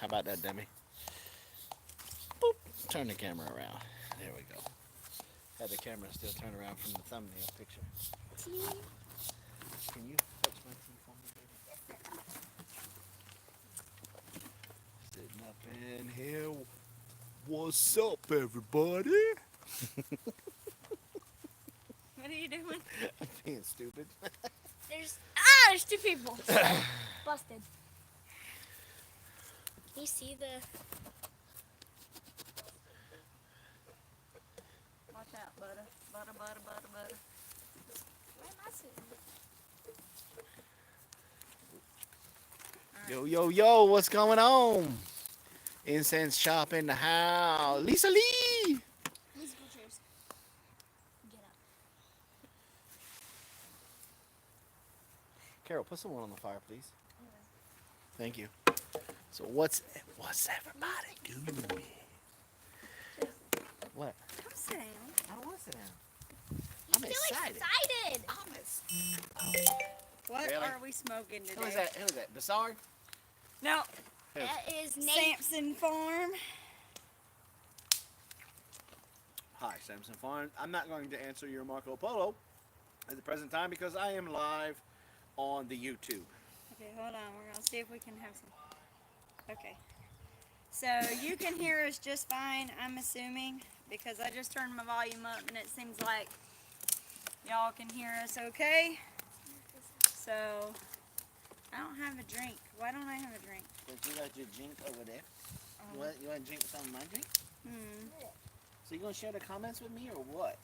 about that, Demi? Boop. Turn the camera around. There we go. Had the camera still turn around from the thumbnail picture. Can you fetch my tea for me, baby? Sitting up in here. What's up, everybody? What are you doing? I'm being stupid. There's two people. Busted. You see the... Watch out, butter. Butter, butter, butter, butter. Where am I sitting? Yo, yo, yo, what's going on? Incense shop in the house. Lisa Lee! Musical chairs. Get up. Carol, put some wood on the fire, please. Thank you. So what's everybody doing? What? Come sit down. I don't want to sit down. I'm excited. What Really? are we smoking today? Who is that? Who is that? Bassard? No, Who? That is Nate. Sampson Farm. Hi, Samson Farm. I'm not going to answer your Marco Polo at the present time because I am live on the YouTube. Okay, hold on. We're going to see if we can have some. Okay. So you can hear us just fine, I'm assuming, because I just turned my volume up and it seems like y'all can hear us okay. So I don't have a drink. Why don't I have a drink? Because you got your drink over there. You want to drink some of my drink? So you going to share the comments with me or what?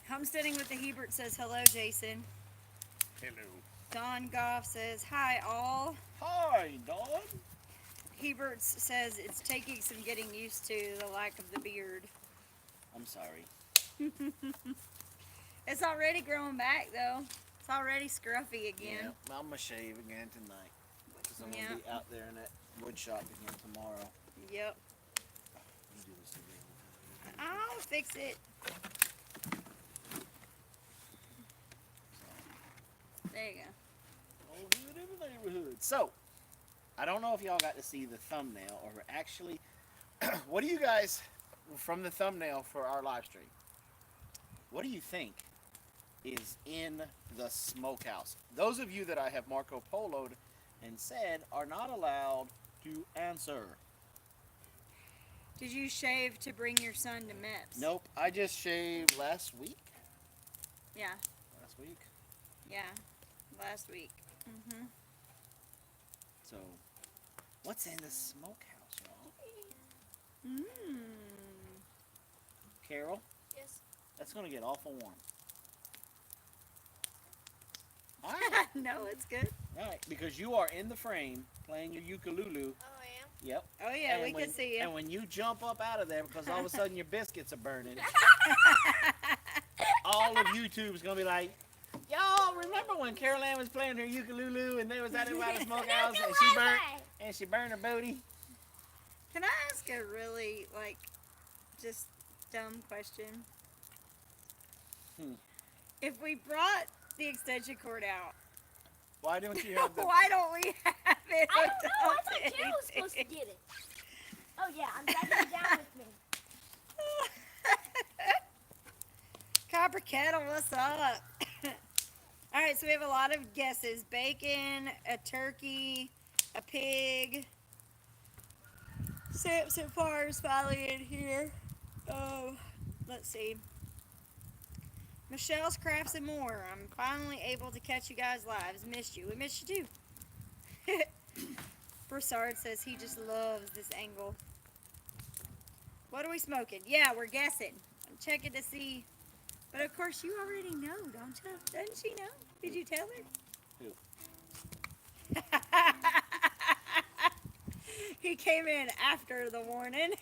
Homesteading with the Hebert says, hello, Jason. Hello. Don Goff says, hi, all. Hi, Don. Hebert says, it's taking some getting used to the lack of the beard. I'm sorry. It's already growing back, though. It's already scruffy again. Yeah, I'm going to shave again tonight. Because I'm going to be out there in that wood shop again tomorrow. Yep. You do this again. I'll fix it. There you go. Oh, good in the neighborhood. So, I don't know if y'all got to see the thumbnail or actually, what do you guys, from the thumbnail for our live stream, what do you think is in the smokehouse? Those of you that I have Marco Polo'd and said are not allowed to answer. Did you shave to bring your son to MEPS? Nope, I just shaved last week. Yeah, Last week. yeah. Last week. So, what's in the smokehouse, y'all? Carol, Yes. that's going to get awful warm. All right. No, it's good. All right, because you are in the frame playing your ukulele. Oh, I am? Yep. Oh, yeah, And we can see you. And when you jump up out of there, because all of a sudden your biscuits are burning, all of YouTube's going to be like, y'all remember when Carol Ann was playing her ukulele and they was out there by the smokehouse and she burned her booty? Can I ask a really, like, just dumb question? If we brought the extension cord out, Why don't you have the... why don't we have it? I don't know. I thought Carol was supposed to get it. Oh, yeah. I'm dragging it down with me. Copper Kettle, what's up? All right, so we have a lot of guesses. Bacon, a turkey, a pig. Samson Farms finally in here. Let's see. Michelle's Crafts and More. I'm finally able to catch you guys live. Missed you. We missed you too. Broussard says he just loves this angle. What are we smoking? Yeah, we're guessing. I'm checking to see. But of course you already know, don't you? Doesn't she know? Did you tell her? Who? He came in after the warning.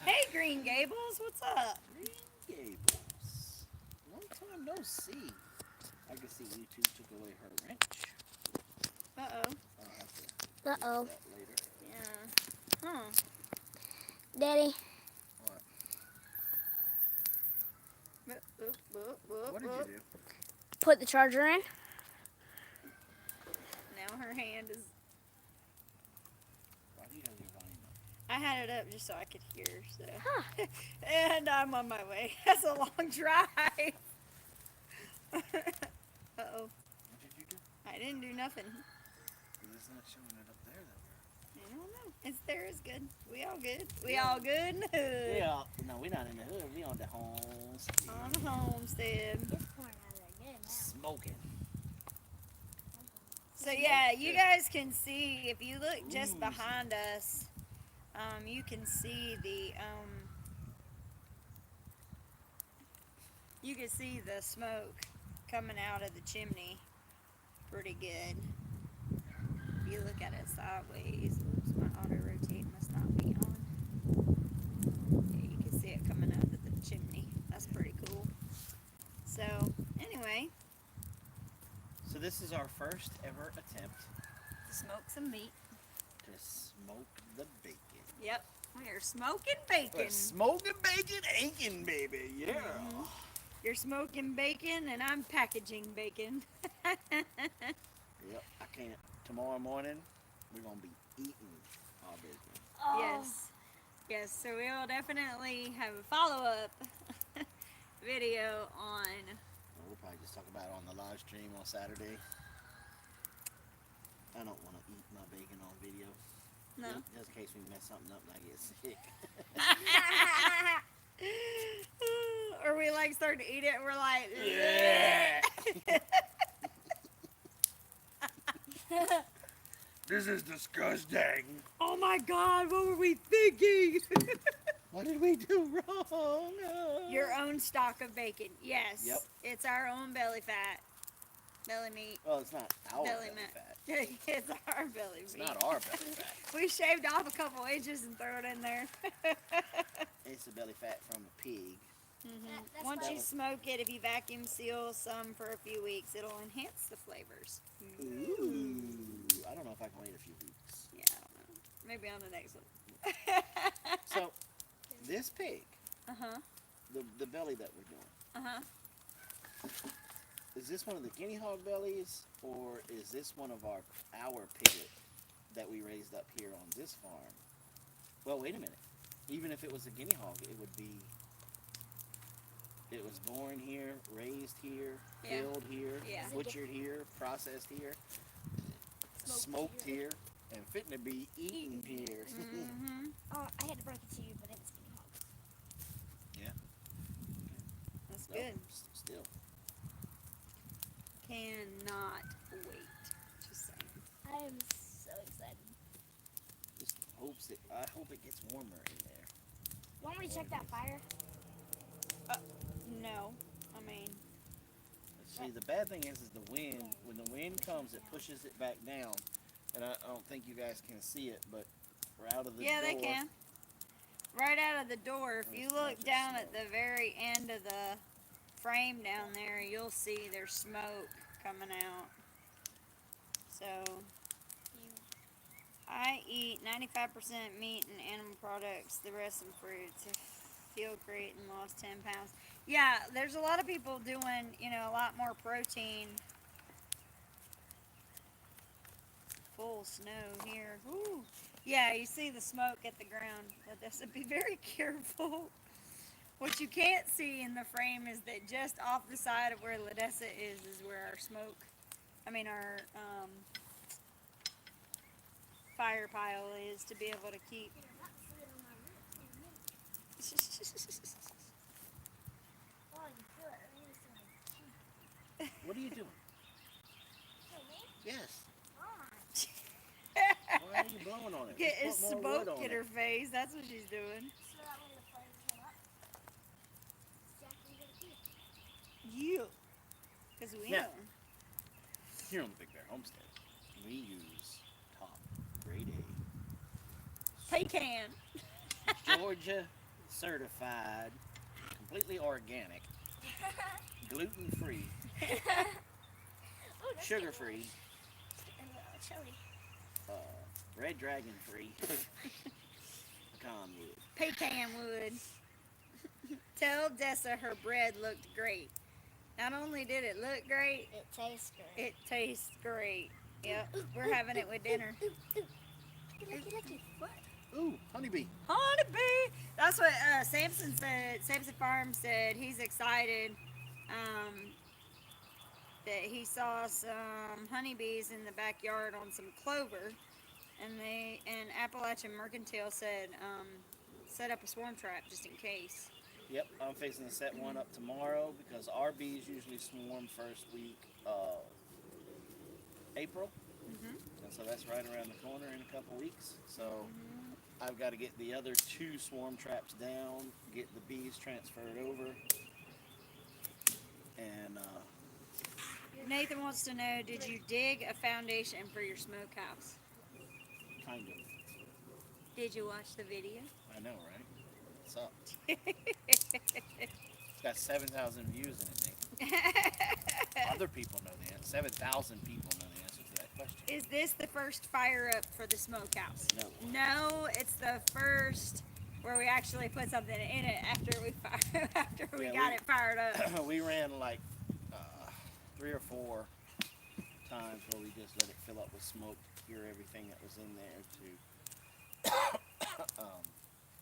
Hey, Green Gables, what's up? Green Gables. Long time no see. I can see YouTube took away her wrench. Uh-oh. I'll have to Uh-oh. fix that later. Yeah. Huh. Daddy. What? What did you do? Put the charger in. her hand is. Why do you have your volume up? I had it up just so I could hear. So. Huh. And I'm on my way. That's a long drive. Uh-oh. What did you do? I didn't do nothing. It's not showing it up there that I don't know. It's there is good. We all good. We all good in the hood. Yeah. No, we're not in the hood. We on the homestead. On the homestead. It's pouring out of there good now. Smoking. So yeah, you guys can see if you look just behind us, you can see the smoke coming out of the chimney pretty good. If you look at it sideways, oops, my auto rotate must not be on. Yeah, you can see it coming out of the chimney. That's pretty cool. So anyway, So this is our first ever attempt to smoke some meat. to smoke the bacon. Yep, we are smoking bacon. We're smoking bacon, aching, baby. Yeah. Mhm. You're smoking bacon and I'm packaging bacon. Yep. I can't. Tomorrow morning, we're gonna be eating our bacon. Oh. Yes. Yes, so we will definitely have a follow-up video on. We'll probably just talk about it on the live stream on Saturday. I don't want to eat my bacon on video. No. Just in case we mess something up and I get sick. Or we like start to eat it and we're like, Yeah. This is disgusting. oh my God, what were we thinking? What did we do wrong? Your own stock of bacon. Yes. Yep. It's our own belly fat. Belly meat. Well, it's not our Belly belly meat. fat. It's our belly It's meat. not our belly fat. We shaved off a couple inches and threw it in there. It's the belly fat from a pig. That's Once why- you smoke it, if you vacuum seal some for a few weeks, it'll enhance the flavors. Ooh. I don't know if I can wait a few weeks. Yeah, I don't know. Maybe on the next one. So, this pig, Uh-huh. the belly that we're doing, Uh-huh. is this one of the guinea hog bellies, or is this one of our piglet that we raised up here on this farm? Well, wait a minute. Even if it was a guinea hog, it would be. It was born here, raised here, Yeah. killed here, Yeah. butchered here, processed here, smoked here, and fitting to be eaten here. Mm-hmm. Oh, I had to break it to you, but it's getting hot. That's No, good. Still. Cannot wait. Just saying. I am so excited. Just I hope it gets warmer in there. Want me to check that fire? No. I mean, See, the bad thing is the wind. When the wind comes, it pushes it back down. And I don't think you guys can see it, but we're out of the yeah, door. they can. Right out of the door. If you look down at the very end of the frame down there, you'll see there's smoke coming out. So, I eat 95% meat and animal products, the rest some fruits. I feel great and lost 10 pounds. Yeah, there's a lot of people doing, a lot more protein. Full snow here. Ooh. Yeah, you see the smoke at the ground. But this would be very careful. What you can't see in the frame is that just off the side of where Ladessa is where our smoke, our fire pile is to be able to keep. You're not seeing on my roof in a minute. Oh, you feel it. I need to What are you doing? kill me? Yes. Oh. Why are you blowing on it? Get Just his put more wood smoke on in it. her face. That's what she's doing. So that when the flames come up, it's exactly gonna keep. You. Because we Yeah. know. Here on the Big Bear Homestead, we use top grade A, Pecan. Georgia certified, completely organic, gluten free, Oh, that's sugar free, getting a little chilly. red dragon free, pecan wood. Pecan wood. Tell Dessa her bread looked great. Not only did it look great, It tastes good. it tastes great. Yep, we're having it with dinner. Lucky. What? Ooh, honeybee. Honeybee. That's what Samson said. Samson Farm said he's excited that he saw some honeybees in the backyard on some clover, and Appalachian Mercantile said set up a swarm trap just in case. Yep, I'm fixing to set one up tomorrow because our bees usually swarm first week of April. And so that's right around the corner in a couple weeks. So I've got to get the other 2 swarm traps down, get the bees transferred over, and Nathan wants to know, did you dig a foundation for your smokehouse? kind of. Did you watch the video? I know, right? What's up? It's got 7,000 views in it, Nate. Other people know the answer. 7,000 people know the answer to that question. Is this the first fire up for the smokehouse? No. No, it's the first where we actually put something in it after we got it fired up. We ran like 3 or 4 times where we just let it fill up with smoke, hear everything that was in there to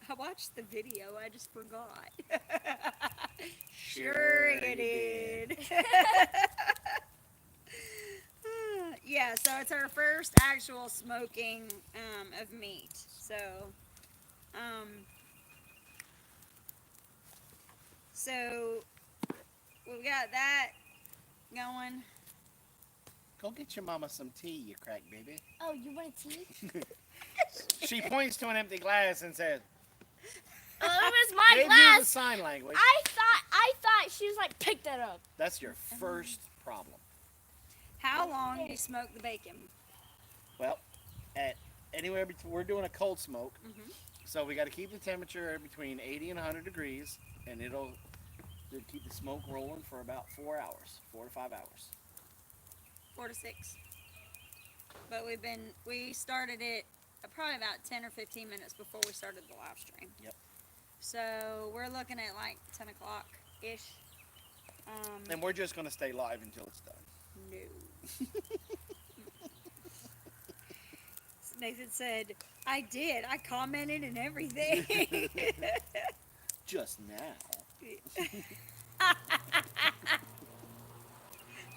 I watched the video, I just forgot. Sure you did. Yeah, so it's our first actual smoking of meat. So we've got that going. Go get your mama some tea, you crack baby. Oh, you want a tea? She points to an empty glass and says, Oh, it was my "They do the glass. sign language." I thought she was like, pick that up. That's your first problem. How long do you smoke the bacon? Well, at anywhere between, we're doing a cold smoke, Mhm. so we got to keep the temperature between 80 and 100 degrees, and it'll keep the smoke rolling for about 4 hours, 4 to 5 hours. 4 to 6. But we started it probably about 10 or 15 minutes before we started the live stream. Yep. So we're looking at like 10 o'clock ish. And we're just going to stay live until it's done. No. Nathan said, I did. I commented and everything. Just now.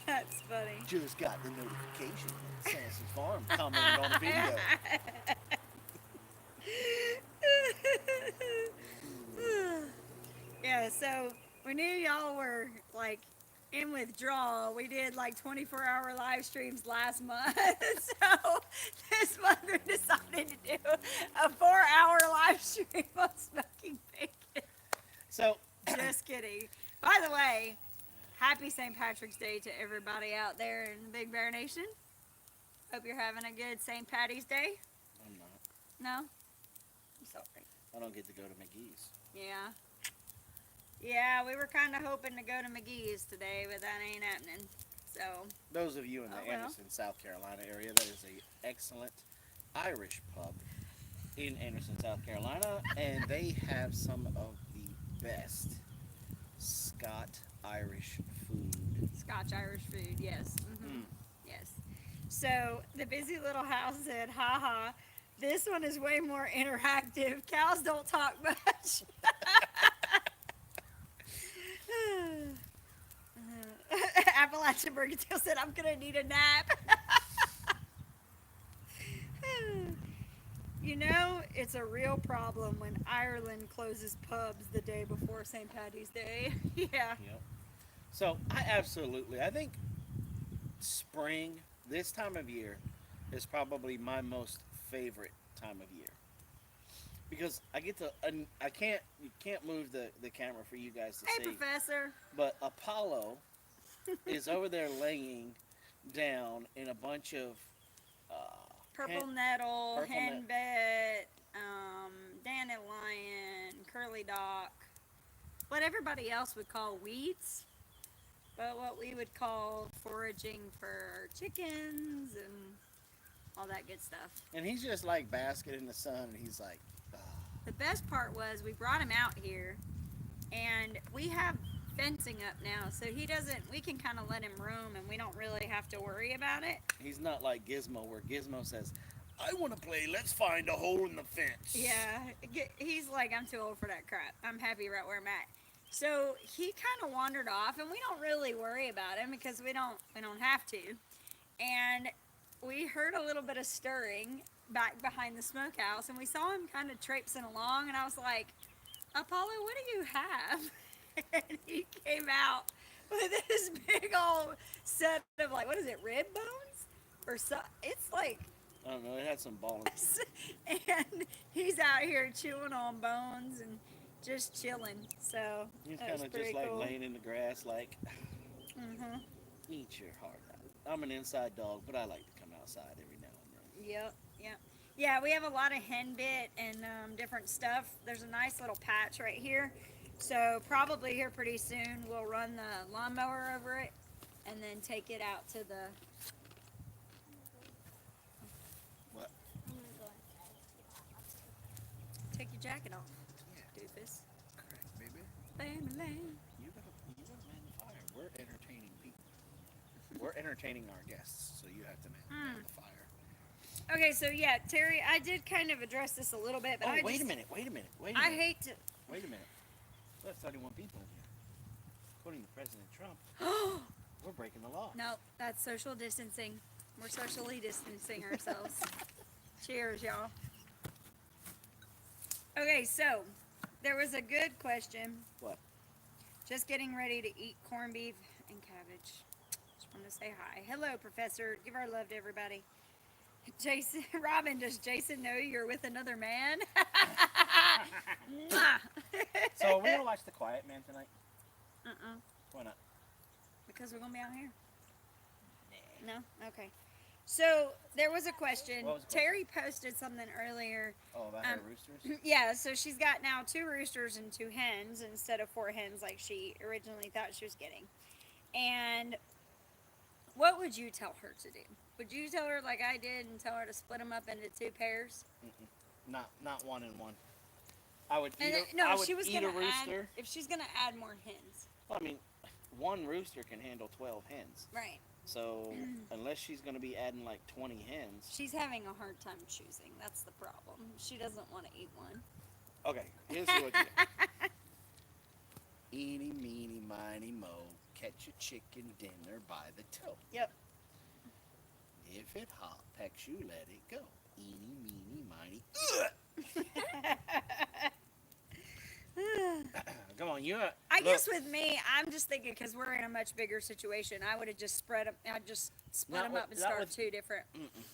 That's funny. Just got the notification that Samson Farm commented on the video. Yeah, so we knew y'all were like in withdrawal. We did like 24-hour live streams last month. So this month we decided to do a 4-hour live stream on smoking bacon. So, Just kidding. By the way, happy St. Patrick's Day to everybody out there in the Big Bear Nation. Hope you're having a good St. Patty's Day. I'm not. No? I'm sorry. I don't get to go to McGee's. Yeah. Yeah, we were kind of hoping to go to McGee's today, but that ain't happening. So, Those of you in the Oh, well. Anderson, South Carolina area, that is a excellent Irish pub in Anderson, South Carolina, and they have some of the best Scotch-Irish food. Scotch-Irish food, yes. Mm-hmm. Mm. Yes. So, the busy little house said, haha, this one is way more interactive. Cows don't talk much. Appalachian Mercantile said, I'm going to need a nap. You know, it's a real problem when Ireland closes pubs the day before St. Patty's Day. Yeah. Yep. So I think spring, this time of year, is probably my most favorite time of year. Because I get to, you can't move the camera for you guys to Hey, see. Professor. But Apollo is over there laying down in a bunch of Purple nettle, purple henbit, dandelion, curly dock, what everybody else would call weeds, but what we would call foraging for chickens and all that good stuff. and he's just like basking in the sun, and he's like, The best part was we brought him out here, and we have fencing up now, so he doesn't. We can kind of let him roam, and we don't really have to worry about it. He's not like Gizmo, where Gizmo says, "I want to play. Let's find a hole in the fence." Yeah, he's like, I'm too old for that crap. I'm happy right where I'm at. So he kind of wandered off, and we don't really worry about him because we don't have to. And we heard a little bit of stirring back behind the smokehouse, and we saw him kind of traipsing along, and I was like, Apollo, what do you have? And he came out with this big old set of, like, what is it, rib bones? Or so, it's like, I don't know. It had some bones. and he's out here chewing on bones and just chilling. So He's that kind was of pretty just like cool. laying in the grass, like, Mhm. eat your heart out. I'm an inside dog, but I like to come outside every now and then. Yep. Yep. Yeah, we have a lot of hen bit and different stuff. There's a nice little patch right here. So probably here pretty soon we'll run the lawnmower over it and then take it out to the. What? I'm gonna go inside. Take your jacket off, Yeah, doofus. correct, baby. Lame. You gotta man the fire. We're entertaining people. We're entertaining our guests, so you have to man the fire. Okay, so yeah, Terry, I did kind of address this a little bit, but Wait a minute. Wait a minute. I hate to. Wait a minute. We have 31 people in here. According to President Trump, we're breaking the law. No, that's social distancing. We're socially distancing ourselves. Cheers, y'all. Okay, so there was a good question. What? Just getting ready to eat corned beef and cabbage. Just wanted to say hi. Hello, Professor. Give our love to everybody. Jason, Robin, does Jason know you're with another man? Mwah. So, are we gonna watch The Quiet Man tonight? Why not? Because we're gonna be out here. No? Okay. So there was a question. What was the Terry posted something earlier. Oh, about her roosters? Yeah, so she's got now 2 roosters and 2 hens instead of 4 hens like she originally thought she was getting. And what would you tell her to do? Would you tell her like I did and tell her to split them up into 2 pairs? Not 1 and 1. I would And eat, no, I would she was eat gonna a rooster. if she's gonna add more hens. Well, I mean, 1 rooster can handle 12 hens. Right. So, unless she's going to be adding like 20 hens. She's having a hard time choosing. That's the problem. She doesn't want to eat one. Okay, here's what you do. Eeny, meeny, miny, mo. Catch a chicken dinner by the toe. Yep. If it hot pecks you, let it go. Eeny, meeny, miny. Come on, you. I guess with me, I'm just thinking because we're in a much bigger situation. I would have just spread them. I'd just split them up and start 2 different.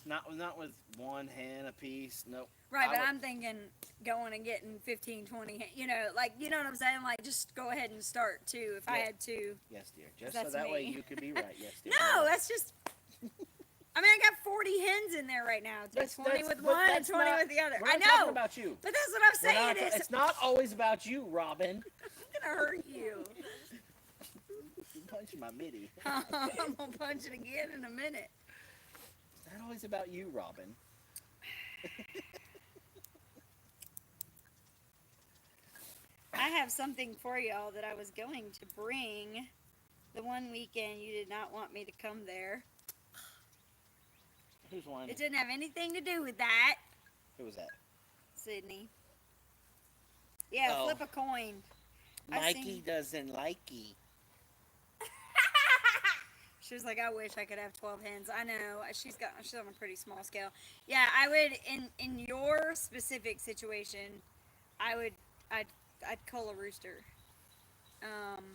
Not with 1 hen a piece. Nope. Right, I but would- I'm thinking going and getting 15, 20. You know, like you know what I'm saying. Like just go ahead and start 2 if I Yeah. had 2. Yes, dear. Just That's so that way me. you could be right. Yes, dear. No, that's just. I mean, I got 40 hens in there right now. It's 20 with but one and that's 20 not- with the other. We're I not talking know, about you. but that's what I'm We're not- saying. it's not always about you, Robin. I'm gonna hurt you. You punched my mitty. I'm gonna punch it again in a minute. It's not always about you, Robin. I have something for y'all that I was going to bring the one weekend you did not want me to come there. Who's whining? It didn't have anything to do with that, Who was that? Sydney. Yeah, Oh. flip a coin. I Mikey seen- doesn't likey. She was like, I wish I could have 12 hens. I know. She's on a pretty small scale. Yeah, I would in your specific situation, I'd cull a rooster. And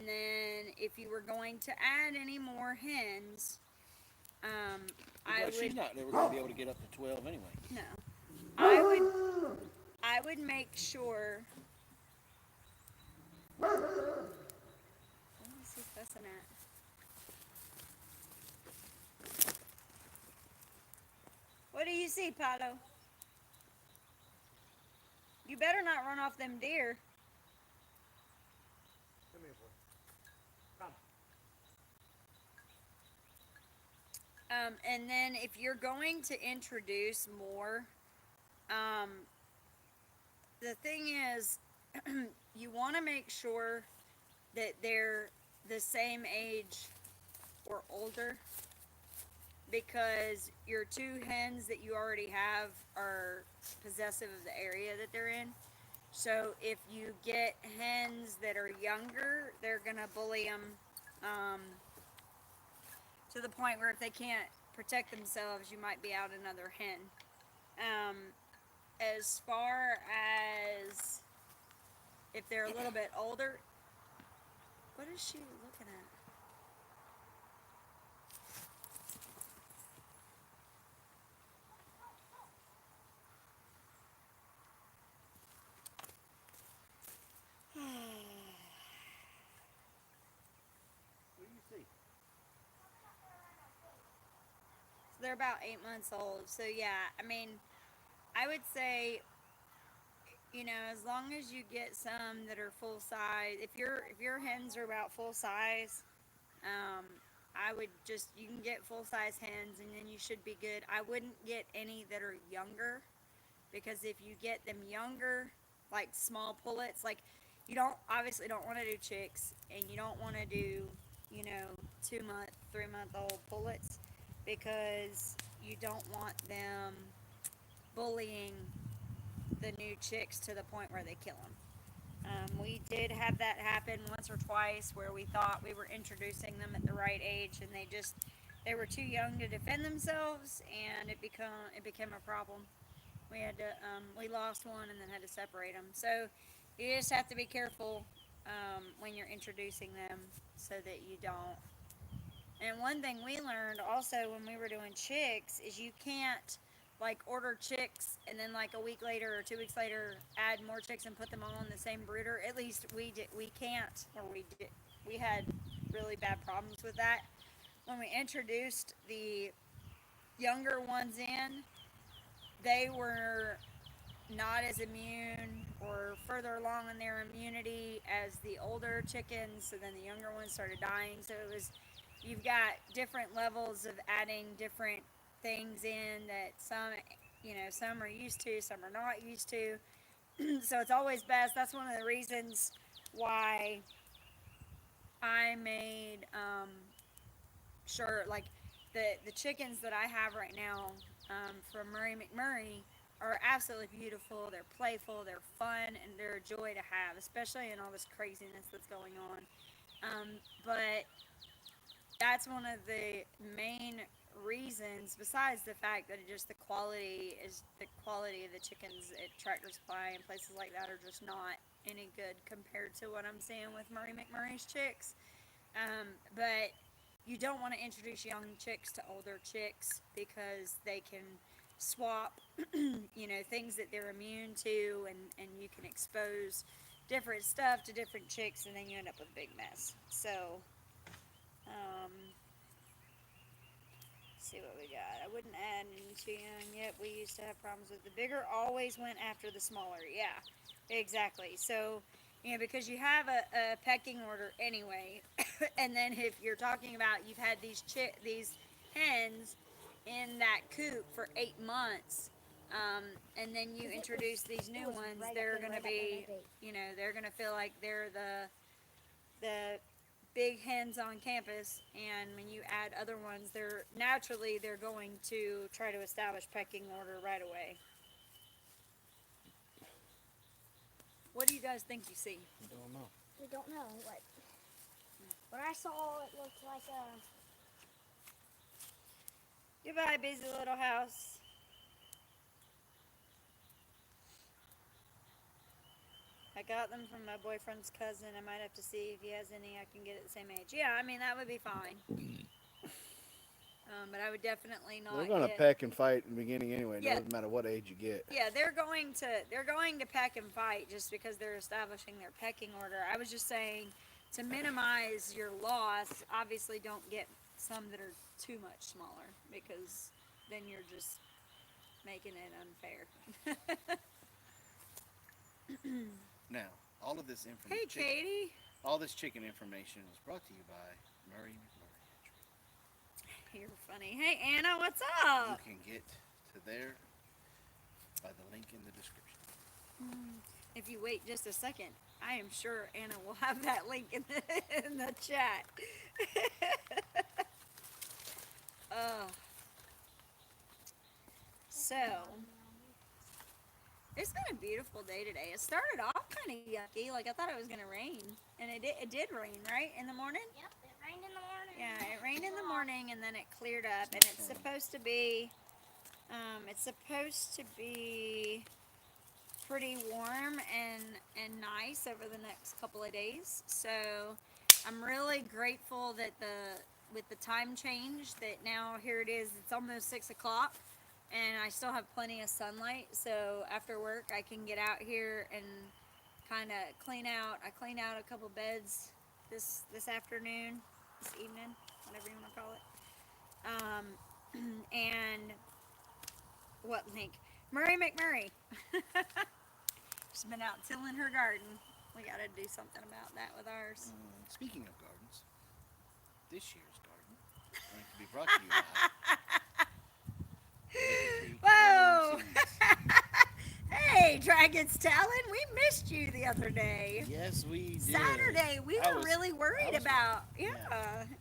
then if you were going to add any more hens, I Well, she's would not never going to be able to get up to 12 anyway. no. I would make sure. What is he fussing at? What do you see, Pato? You better not run off them deer. Come here, boy. Come. And then if you're going to introduce more, the thing is, you want to make sure that they're the same age or older, because your two hens that you already have are possessive of the area that they're in. So if you get hens that are younger, they're gonna bully them to the point where if they can't protect themselves, you might be out another hen. As far as if they're a little bit older, what is she looking at? What do you see? So they're about 8 months old. So yeah, I mean, I would say, you know, as long as you get some that are full size, if your hens are about full size, I would just, you can get full size hens and then you should be good. I wouldn't get any that are younger, because if you get them younger, like small pullets, like you don't want to do chicks, and you don't want to do, you know, 2 month, 3 month old pullets, because you don't want them bullying the new chicks to the point where they kill them. We did have that happen once or twice where we thought we were introducing them at the right age, and they were too young to defend themselves, and it became a problem. We lost one and then had to separate them. So you just have to be careful when you're introducing them so that you don't. And one thing we learned also when we were doing chicks is you can't like order chicks and then like a week later or 2 weeks later add more chicks and put them all in the same brooder. At least we did. We can't, or we did. We had really bad problems with that when we introduced the younger ones in. They were not as immune or further along in their immunity as the older chickens, so then the younger ones started dying. So it was, you've got different levels of adding different things in that some are used to, some are not used to. So it's always best. That's one of the reasons why I made sure, like, the chickens that I have right now from McMurray are absolutely beautiful. They're playful, they're fun, and they're a joy to have, especially in all this craziness that's going on. But that's one of the main reasons, besides the fact that the quality of the chickens at Tractor Supply and places like that are just not any good compared to what I'm seeing with McMurray's chicks. But you don't want to introduce young chicks to older chicks, because they can swap things that they're immune to, and you can expose different stuff to different chicks, and then you end up with a big mess. So see what we got. I wouldn't add any too young. Yep, we used to have problems with the bigger always went after the smaller. Yeah, exactly. So, because you have a pecking order anyway, and then if you're talking about you've had these hens in that coop for 8 months, and then you introduce these new ones, they're gonna be, they're gonna feel like they're the big hens on campus, and when you add other ones, they're going to try to establish pecking order right away. What do you guys think you see? I don't know. We don't know what I saw. It looked like a. Goodbye, busy little house. I got them from my boyfriend's cousin. I might have to see if he has any I can get at the same age. Yeah, I mean, that would be fine. But I would definitely not. They're going to peck and fight in the beginning anyway. Yeah. Doesn't matter what age you get. Yeah, they're going to peck and fight just because they're establishing their pecking order. I was just saying, to minimize your loss, obviously don't get some that are too much smaller, because then you're just making it unfair. Now, all of this information. Hey, Katie. All this chicken information is brought to you by McMurray Hatchery. You're funny. Hey, Anna, what's up? You can get to there by the link in the description. if you wait just a second, I am sure Anna will have that link in the chat. uh, so, it's been a beautiful day today. It started off kind of yucky, like I thought it was going to rain. And it did rain, right? In the morning? Yep, it rained in the morning. Yeah, it rained in the morning and then it cleared up. And it's supposed to be pretty warm and nice over the next couple of days. So I'm really grateful that with the time change that now here it is. It's almost 6 o'clock, and I still have plenty of sunlight. So after work, I can get out here and kind of clean out. I cleaned out a couple beds this afternoon, this evening, whatever you want to call it. And what link? McMurray. She's been out tilling her garden. We got to do something about that with ours. Speaking of gardens, this year's garden is going to be brought to you by Whoa! Hey, Dragon's Talon, we missed you the other day. Yes, we did. Saturday, we were really worried about. Yeah.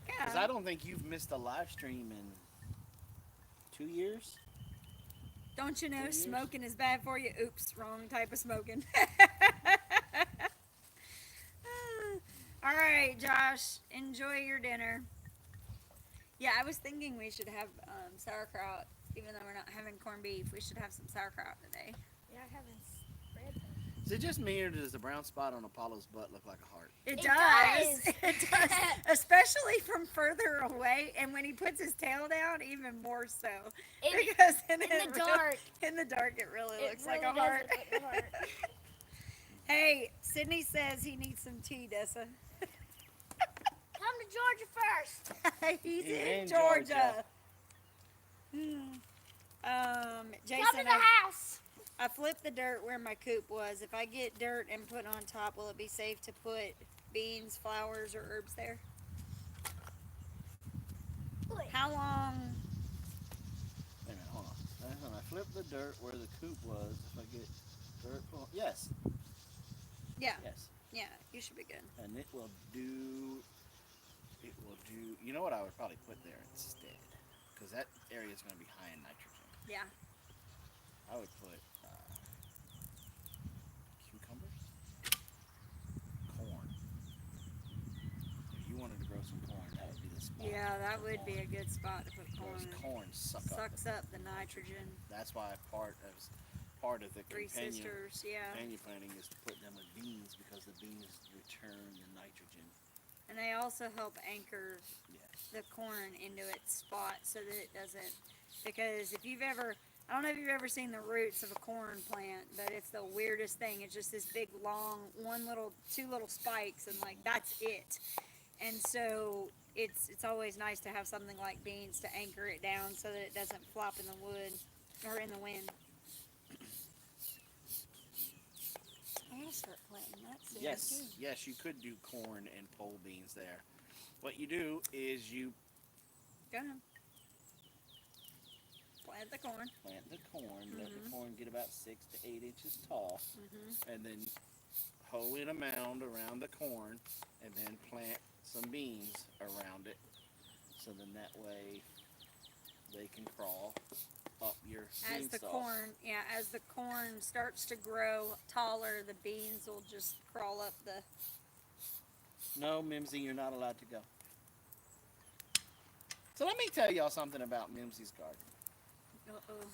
Because I don't think you've missed a live stream in 2 years. Don't you know 2 years? smoking is bad for you? Oops, wrong type of smoking. All right, Josh, enjoy your dinner. Yeah, I was thinking we should have sauerkraut, even though we're not having corned beef. We should have some sauerkraut today. Yeah, I haven't spread them. Is it just me, or does the brown spot on Apollo's butt look like a heart? It It does. does. It does. Especially from further away, and when he puts his tail down, even more so. Because In the dark, in the dark, it really it looks really like a does heart. look like a heart. Hey, Sydney says he needs some tea, Dessa. Come to Georgia first. He's He's in in Georgia. Come Jason, to the house. I flipped the dirt where my coop was. If I get dirt and put on top, will it be safe to put beans, flowers, or herbs there? Wait. How long? Wait a minute, hold on. I flipped the dirt where the coop was. If I get dirt, yes, Yeah, yes, yeah, you should be good. and it will do. You know what I would probably put there instead, because that area is going to be high in nitrogen. Yeah. I would put cucumbers, corn. If you wanted to grow some corn, that would be the spot. Yeah, that for would be a corn. good spot to put Because corn. corn Sucks up the nitrogen. That's why part of the Three companion sisters, yeah. planting is to put them with beans, because the beans return the nitrogen. And they also help anchor Yes. the corn into its spot so that it doesn't, because if you've ever, I don't know if you've ever seen the roots of a corn plant, but it's the weirdest thing. It's just this big long, two little spikes, and like that's it. And so it's always nice to have something like beans to anchor it down so that it doesn't flop in the wood or in the wind. I'm gonna start planting that soon. Yes, too. yes, you could do corn and pole beans there. What you do is you Go ahead. Plant the corn. plant the corn, let the corn get about 6 to 8 inches tall, and then hoe in a mound around the corn, and then plant some beans around it, so then that way they can crawl up your As the beanstalk. corn, yeah, as the corn starts to grow taller, the beans will just crawl up the. No, Mimsy, you're not allowed to go. So let me tell y'all something about Mimsy's garden. Uh-oh.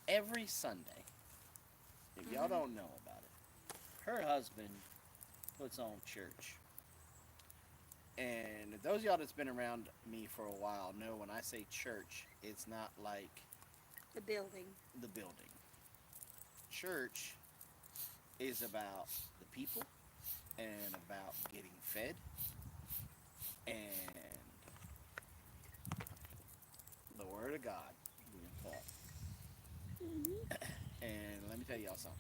Every Sunday, if y'all don't know about it, her husband puts on church. And those of y'all that's been around me for a while know when I say church, it's not like The building. the building. Church is about the people and about getting fed and the Word of God being taught. And let me tell y'all something.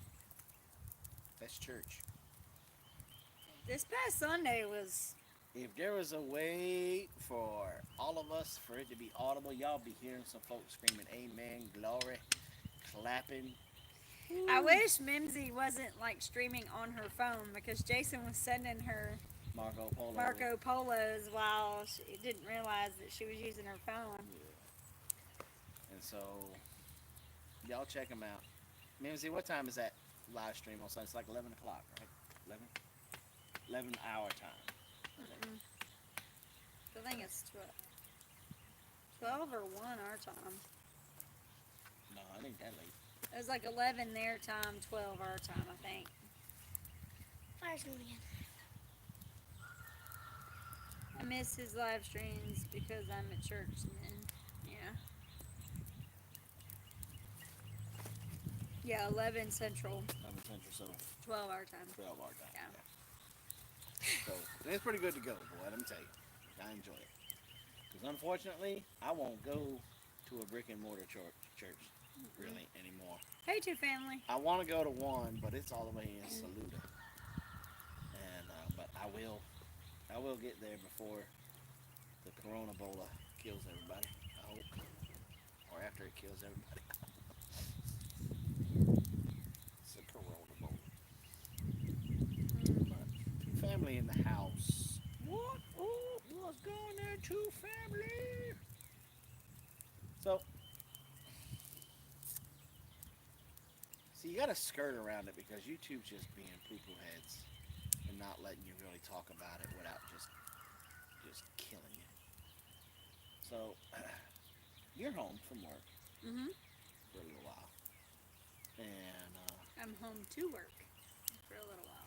That's church. This past Sunday was. If there was a way for all of us, for it to be audible, y'all be hearing some folks screaming amen, glory, clapping, I wish Mimsy wasn't like streaming on her phone because Jason was sending her Marco Polos while she didn't realize that she was using her phone. Yeah. And so, y'all check them out. Mimsy, what time is that live stream on Sunday? It's like 11 o'clock, right? 11? 11 hour time. Mm-mm. I think it's 12 or 1 our time. No, I think that late. It was like 11 their time, 12 our time, I think. Fire's going again. I miss his live streams because I'm at church and then, yeah. Yeah, 11 Central, 11 Central, so 12 our time. 12 our time. Yeah. So, it's pretty good to go, boy, let me tell you. I enjoy it. Because unfortunately, I won't go to a brick and mortar church really anymore. Hey, two family. I want to go to one, but it's all the way in Saluda. And but I will get there before the Corona Bola kills everybody. I hope, or after it kills everybody. It's a Corona Bola. But two family in the house. What? Oh, what's going there? Two family. So. See, you gotta skirt around it because YouTube's just being poo-poo heads and not letting you really talk about it without just killing you. So, you're home from work Mm-hmm. for a little while, and I'm home to work for a little while.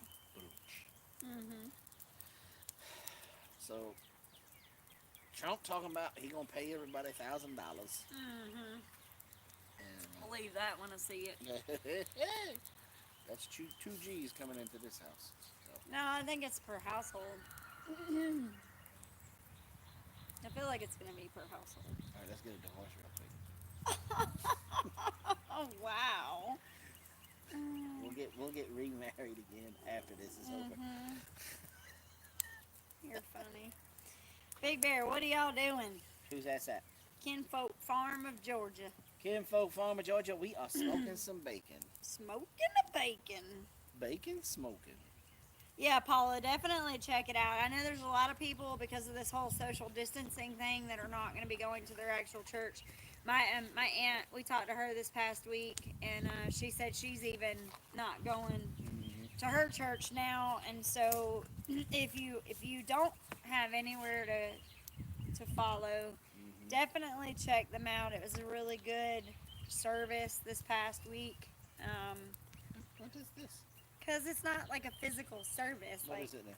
Mm-hmm. So Trump talking about he gonna pay everybody $1,000. Mm-hmm. And I'll leave that when I see it. that's two G's coming into this house. So. No, I think it's per household. I feel like it's going to be per household. All right, let's get a divorce real quick. Oh, wow. We'll get remarried again after this is over. You're funny. Big Bear, what are y'all doing? Who's that? Kinfolk Farm of Georgia. Kinfolk Farm of Georgia, we are smoking some bacon. Smoking the bacon. Bacon smoking. Yeah, Paula, definitely check it out. I know there's a lot of people, because of this whole social distancing thing, that are not going to be going to their actual church. My aunt, we talked to her this past week, and she said she's even not going to her church now. And so, if you don't have anywhere to follow, definitely check them out. It was a really good service this past week. What is this? Because it's not like a physical service. What like, is it then?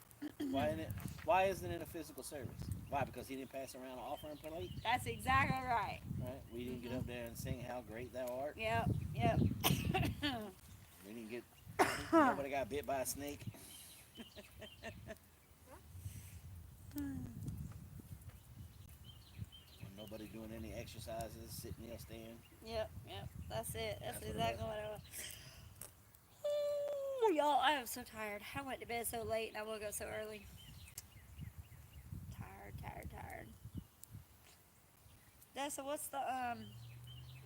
Why isn't it a physical service? Why? Because he didn't pass around an offering plate? That's exactly right. Right? We didn't get up there and sing how great thou art. Yep. We didn't get nobody got bit by a snake. Nobody doing any exercises, sitting there, staying. Yep. That's it. That's That's what it exactly what I was. Oh, y'all, I am so tired. I went to bed so late and I woke up so early. Tired. Dessa, what's the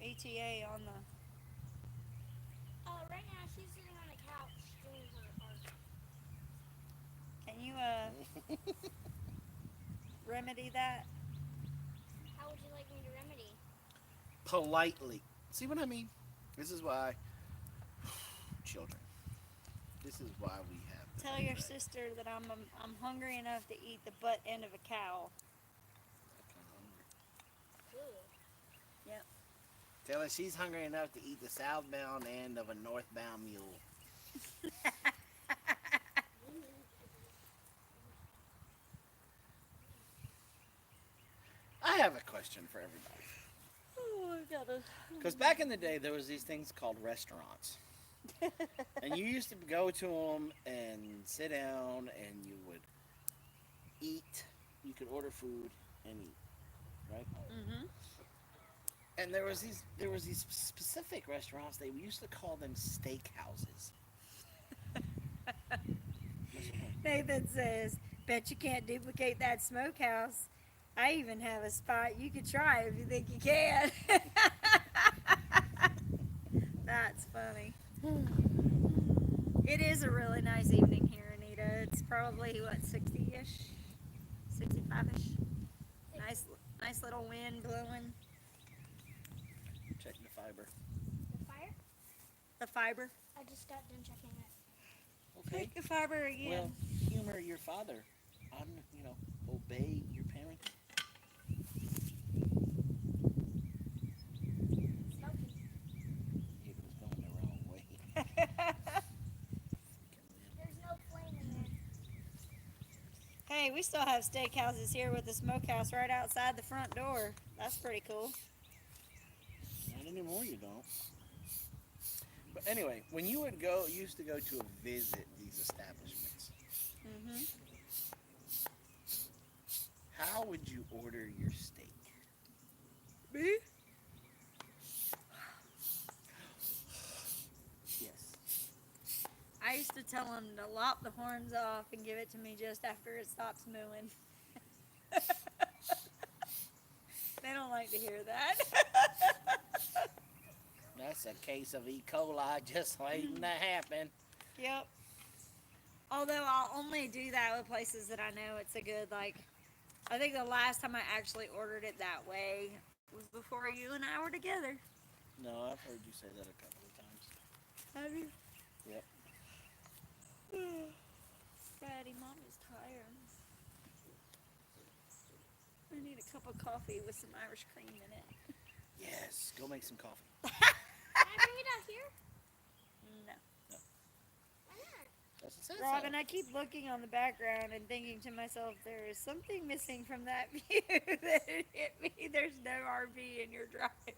ETA on the... Right now she's sitting on the couch doing her art. Can you remedy that? How would you like me to remedy? Politely. See what I mean? This is why children. This is why we have them. Tell your sister that I'm hungry enough to eat the butt end of a cow. Yep. Tell her she's hungry enough to eat the southbound end of a northbound mule. I have a question for everybody. Oh, I gotta... Because back in the day, there was these things called restaurants. And you used to go to them and sit down and you would eat. You could order food and eat, right? Mm-hmm. And there was these specific restaurants. They used to call them steakhouses. Nathan says, bet you can't duplicate that smokehouse. I even have a spot you could try if you think you can. That's funny. It is a really nice evening here, Anita. It's probably what, 60-ish, 65-ish. Nice little wind blowing. Check the fiber. The fire? The fiber. I just got done checking it. Okay. Check the fiber again. Well, humor your father. Obey your parents. Smoking. It was going the wrong way. There's no flame in there. Hey, we still have steakhouses here with the smokehouse right outside the front door. That's pretty cool. Not anymore, you don't. But anyway, when you used to go to visit these establishments, Mm-hmm. how would you order your steak? Me? Yes. I used to tell them to lop the horns off and give it to me just after it stops mooing. They don't like to hear that. That's a case of E. coli just waiting to happen. Yep. Although I'll only do that with places that I know it's a good, like, I think the last time I actually ordered it that way was before you and I were together. No, I've heard you say that a couple of times. Have you? Yep. Daddy, Mommy's tired. I need a cup of coffee with some Irish cream in it. Yes, go make some coffee. Can I bring it out here? No. Why not? Doesn't say Robin, I keep looking on the background and thinking to myself, there is something missing from that view that it hit me. There's no RV in your driveway.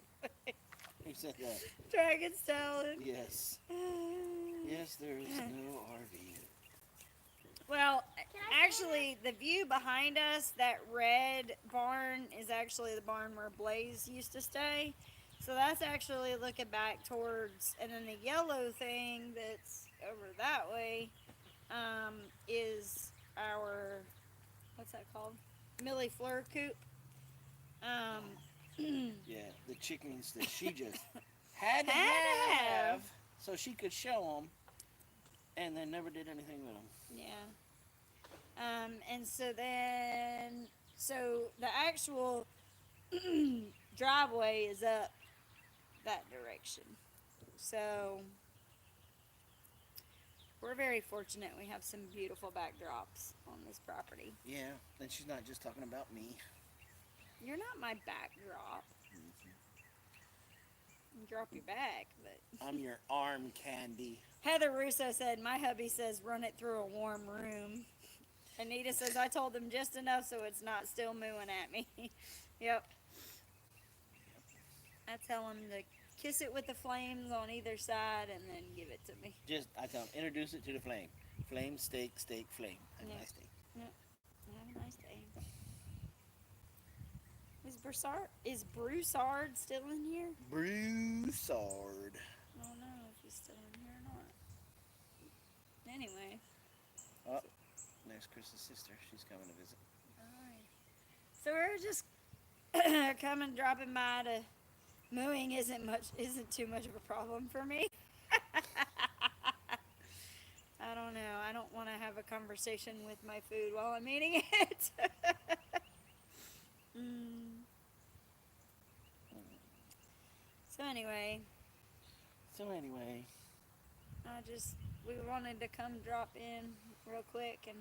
Who said that? Dragon's Talon. Yes. Yes, there is no RV. Well, Can I actually, the view behind us, that red barn, is actually the barn where Blaze used to stay. So that's actually looking back towards, and then the yellow thing that's over that way is our, what's that called? Millie Fleur coop. Yeah, the chickens that she just had to Had to have have. so she could show them, and then never did anything with them. Yeah. And so the actual driveway is up that direction. So we're very fortunate we have some beautiful backdrops on this property. Yeah, and she's not just talking about me. You're not my backdrop. You drop your back, but I'm your arm candy. Heather Russo said, my hubby says run it through a warm room. Anita says, I told him just enough so it's not still mooing at me. Yep. I tell him to kiss it with the flames on either side and then give it to me. I tell them, introduce it to the flame. Flame, steak, steak, flame. Have a nice day. Have a nice day. Is Broussard still in here? Broussard. I don't know if he's still in here or not. Anyway. Oh, there's Chris's sister. She's coming to visit. Alright. So we're just dropping by to mooing isn't too much of a problem for me. I don't know. I don't want to have a conversation with my food while I'm eating it. So anyway, we wanted to come drop in real quick and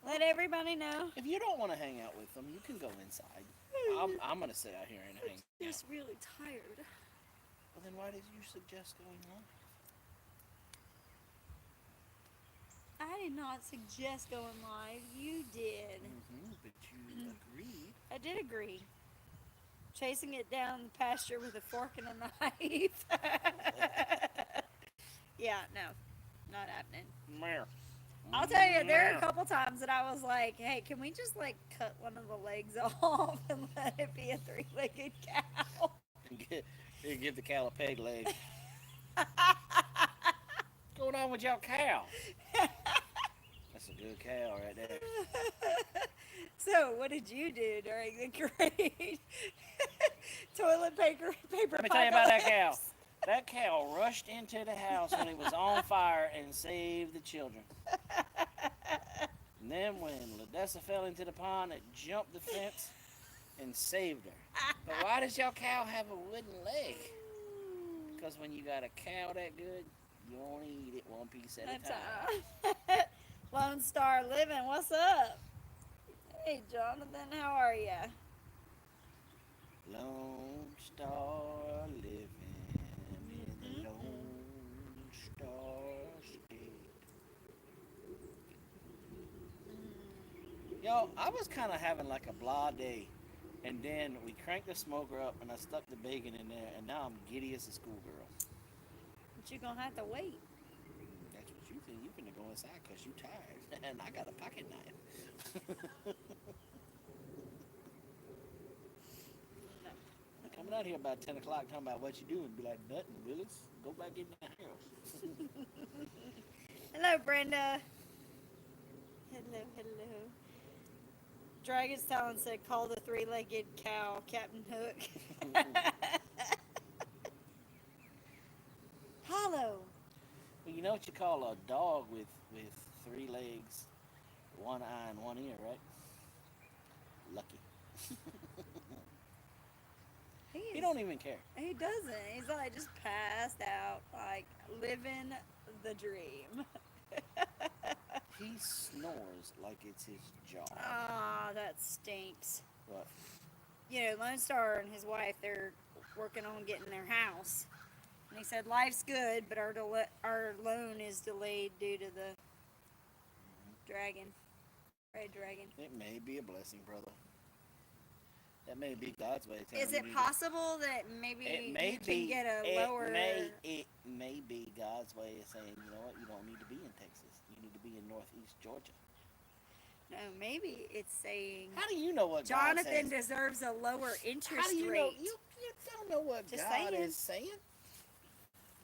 let everybody know. If you don't want to hang out with them, you can go inside. I'm going to sit out here and hang out. Just really tired. Well, then why did you suggest going on? I did not suggest going live. You did. But you agreed. I did agree. Chasing it down the pasture with a fork and a knife. Yeah, no. Not happening. Meh. I'll tell you, there are a couple times that I was like, hey, can we just like cut one of the legs off and let it be a three-legged cow? Give the cow a peg leg. What's going on with your cow? That's a good cow right there. So, what did you do during the great toilet paper Let me tell you about that cow. apocalypse? That cow rushed into the house when it was on fire and saved the children. And then when Ladessa fell into the pond, it jumped the fence and saved her. But why does your cow have a wooden leg? Because when you got a cow that good, you only eat it one piece at a time. Lone Star Living, what's up? Hey, Jonathan, how are ya? Lone Star living in the Lone Star State. Yo, I was kind of having like a blah day, and then we cranked the smoker up, and I stuck the bacon in there, and now I'm giddy as a schoolgirl. But you're gonna have to wait. That's what you think. You finna go inside because you tired, and I got a pocket knife. Coming out here about 10 o'clock talking about what you doing, be like, nothing, Willis. Go back in the house. Hello, Brenda. Hello. Dragon's Talon said, call the three-legged cow Captain Hook. Hollow. Well, you know what you call a dog with 3 legs, 1 eye, and 1 ear, right? Lucky. He don't even care. He doesn't. He's like just passed out, like living the dream. He snores like it's his job. Ah, that stinks. What? You know, Lone Star and his wife, they're working on getting their house. And he said, life's good, but our loan is delayed due to the dragon. Red dragon. It may be a blessing, brother. That may be God's way of telling Is it you possible that maybe you can get a lower... It may be God's way of saying, you know what, you don't need to be in Texas. You need to be in Northeast Georgia. No, maybe it's saying... How do you know what Jonathan God says? deserves a lower interest How do you rate. know? You don't know what Just God saying. is saying.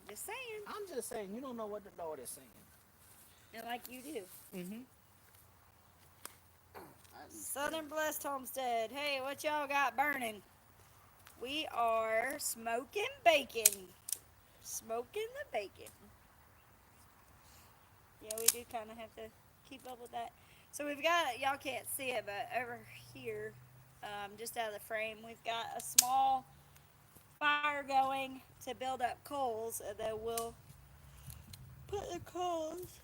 Just saying. I'm just saying, you don't know what the Lord is saying. And like you do. Mm-hmm. Southern Blessed Homestead. Hey, what y'all got burning? We are smoking bacon. Smoking the bacon. Yeah, we do kind of have to keep up with that. So we've got, y'all can't see it, but over here, just out of the frame, we've got a small fire going to build up coals, and then we'll put the coals,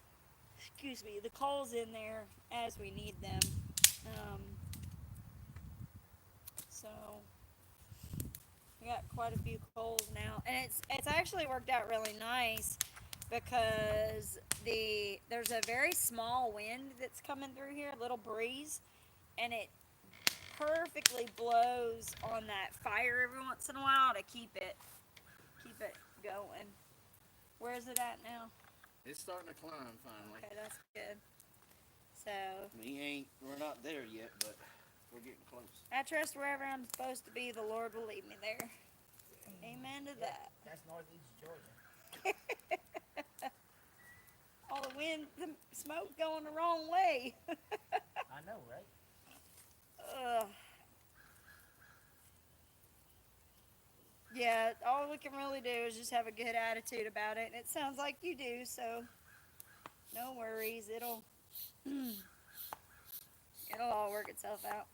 the coals in there as we need them. So we got quite a few coals now, and it's actually worked out really nice because there's a very small wind that's coming through here, a little breeze, and it perfectly blows on that fire every once in a while to keep it going. Where is it at now? It's starting to climb finally. Okay, that's good. So We're not there yet, but we're getting close. I trust wherever I'm supposed to be, the Lord will lead me there. Amen to that. That's Northeast Georgia. All the wind, the smoke going the wrong way. I know, right? Ugh. Yeah, all we can really do is just have a good attitude about it. And it sounds like you do, so no worries. It'll all work itself out.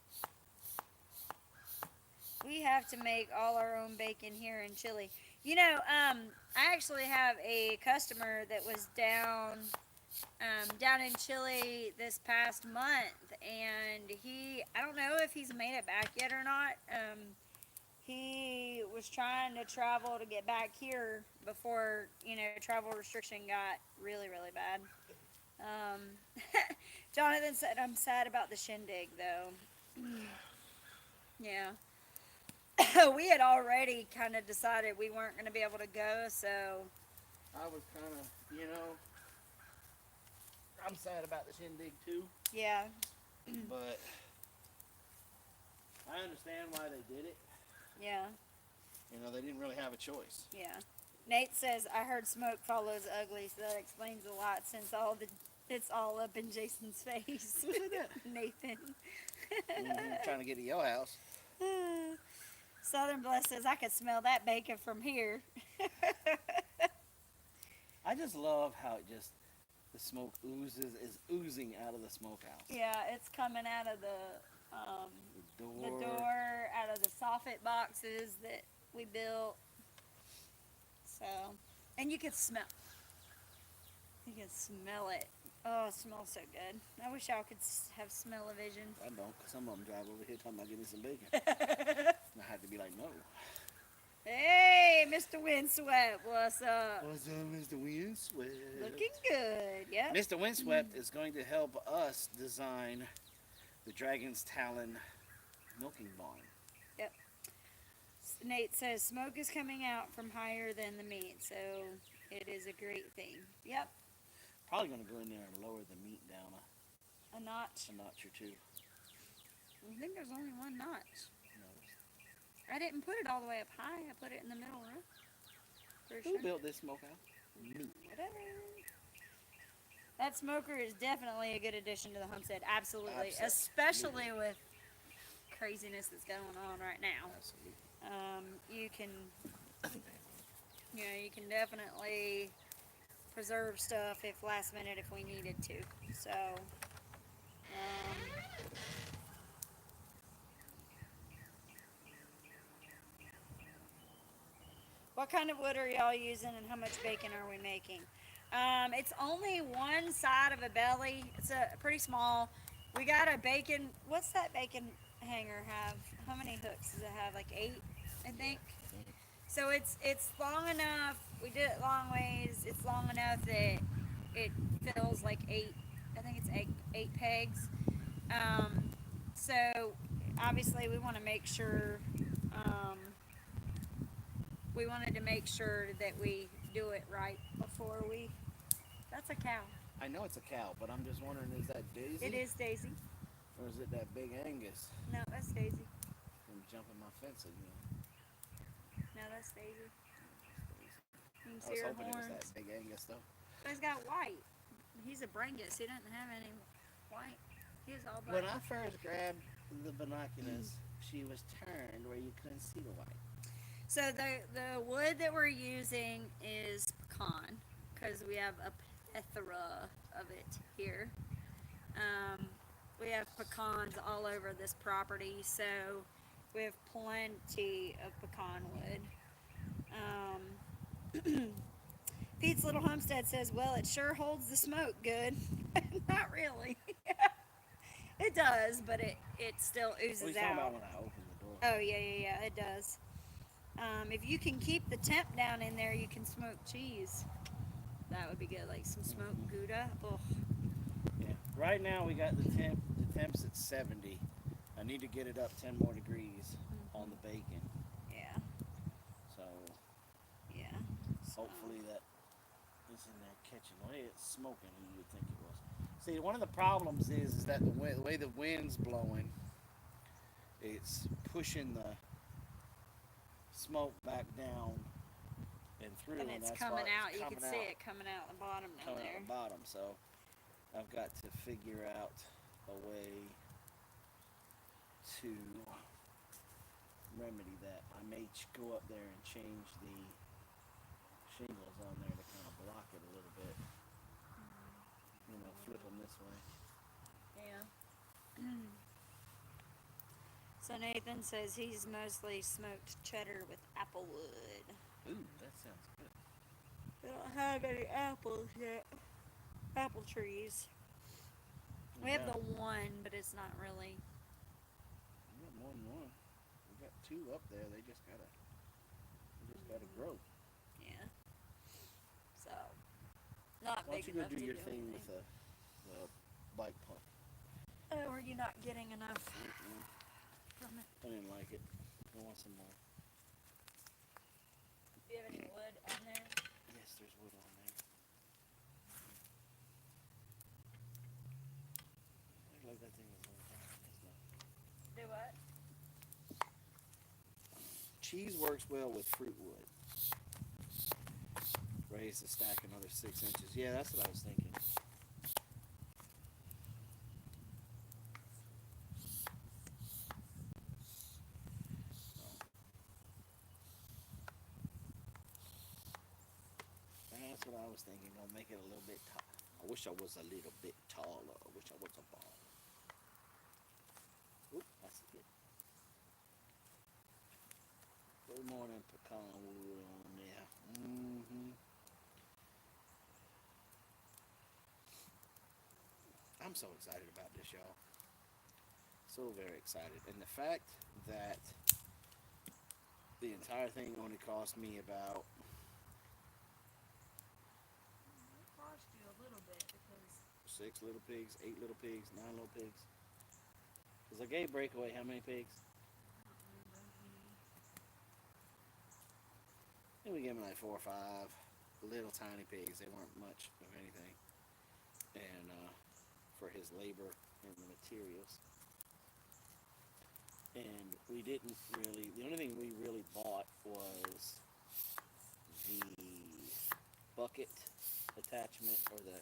We have to make all our own bacon here in Chile. You know, I actually have a customer that was down in Chile this past month, and I don't know if he's made it back yet or not. He was trying to travel to get back here before, travel restriction got really, really bad. Jonathan said, I'm sad about the shindig, though. Yeah. We had already kind of decided we weren't going to be able to go, so... I was kind of, I'm sad about the shindig, too. Yeah. But I understand why they did it. Yeah. They didn't really have a choice. Yeah. Nate says, I heard smoke follows ugly, so that explains a lot since it's all up in Jason's face. Who said that? Nathan. Trying to get to your house. Southern Bless says I could smell that bacon from here. I just love how it just the smoke is oozing out of the smokehouse. Yeah, it's coming out of The the door, out of the soffit boxes that we built. So, and you can smell. You can smell it. Oh, it smells so good. I wish y'all could have smell-o-vision. I don't, because some of them drive over here talking about getting some bacon. And I had to be like, no. Hey, Mr. Windswept, what's up? What's up, Mr. Windswept? Looking good, yep. Mr. Windswept is going to help us design the Dragon's Talon milking barn. Yep. Nate says smoke is coming out from higher than the meat, so it is a great thing. Yep. Probably going to go in there and lower the meat down A notch. a notch or two. I think there's only one notch. No. I didn't put it all the way up high. I put it in the middle row. For Who sure. built this smokehouse? Me. Whatever. That smoker is definitely a good addition to the homestead. Absolutely. Absolutely. Especially with craziness that's going on right now. Absolutely. You can, you can definitely preserve stuff if last minute if we needed to. So, what kind of wood are y'all using and how much bacon are we making? It's only one side of a belly. It's a pretty small. We got a bacon. What's that bacon hanger have? How many hooks does it have? Like 8, I think. So it's long enough. We did it long ways. It's long enough that it fills like 8. I think it's 8 pegs. So obviously we want to make sure. We wanted to make sure that we do it right before we. That's a cow. I know it's a cow, but I'm just wondering, is that Daisy? It is Daisy. Or is it that big Angus? No, that's Daisy. I'm jumping my fence again. No, that's Daisy. You can I see was her hoping it was horns. that big Angus though. But he's got white. He's a Brangus. He doesn't have any white. He's all When black. I first grabbed the binoculars, she was turned where you couldn't see the white. So the wood that we're using is pecan because we have a plethora of it here. We have pecans all over this property, so we have plenty of pecan wood. Pete's Little Homestead says, well, it sure holds the smoke good. Not really. It does, but it still oozes Well, he's talking out. about when I opened the door. Oh, yeah, it does. If you can keep the temp down in there, you can smoke cheese. That would be good, like some smoked Gouda. Oh, Yeah. Right now we got the temp's at 70. I need to get it up 10 more degrees on the bacon. yeah, So yeah. hopefully that is in there catching. The way it's smoking, you would think it was. See, one of the problems is that the way the wind's blowing, it's pushing the smoke back down and through, And it's that's coming why out. it's You can coming see out, it coming out the bottom down coming there. out the bottom. So I've got to figure out a way to remedy that. I may go up there and change the shingles on there to kind of block it a little bit. You know, flip them this way. Yeah. So Nathan says he's mostly smoked cheddar with apple wood. Ooh, that sounds good. We don't have any apples yet. Apple trees. We have the one, but it's not really. We got more than one. We got 2 up there. They just gotta grow. Yeah. So, not Why don't big you go enough do to your do thing anything. with the bike pump? Oh, are you not getting enough Mm-mm. from it? I didn't like it. I want some more. Do you have any wood on there? Yes, there's wood on there. Looks like that thing is on fire. It's not. Do what? Cheese works well with fruit wood. Raise the stack another 6 inches. Yeah, that's what I was thinking. was thinking, gonna make it a little bit tall. I wish I was a little bit taller. I wish I was a ball. Oop, that's good. A little more than pecan wood on there. I'm so excited about this, y'all. So very excited. And the fact that the entire thing only cost me about... It cost you a little bit because 6 little pigs, 8 little pigs, 9 little pigs. Because I gave Breakaway how many pigs? I don't remember. I think we gave him like 4 or 5 little tiny pigs. They weren't much of anything. And for his labor and the materials. And we didn't really, the only thing we really bought was the bucket attachment or the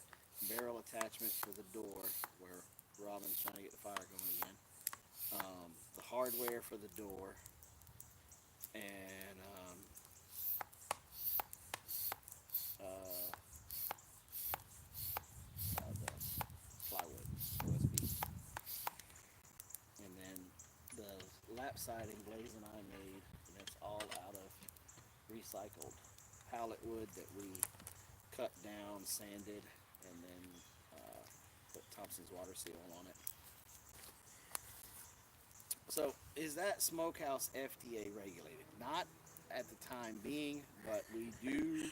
barrel attachment for the door where Robin's trying to get the fire going again. The hardware for the door and the plywood OSB. And then the lap siding Blaze and I made, and it's all out of recycled pallet wood that we cut down, sanded, and then put Thompson's water seal on it. So, is that smokehouse FDA regulated? Not at the time being, but we do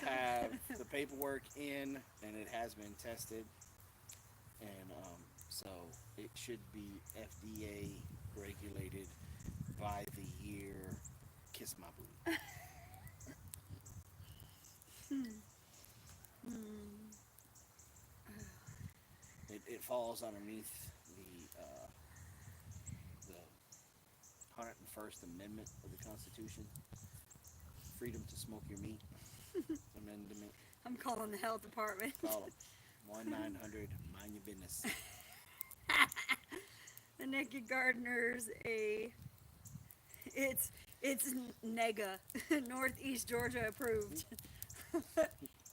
have the paperwork in, and it has been tested, and so it should be FDA regulated by the year Kiss My Booty. It falls underneath the 101st Amendment of the Constitution. Freedom to smoke your meat. Amendment. I'm calling the health department. Call them. 1-900, mind your business. The Naked Gardener's it's NEGA, Northeast Georgia approved.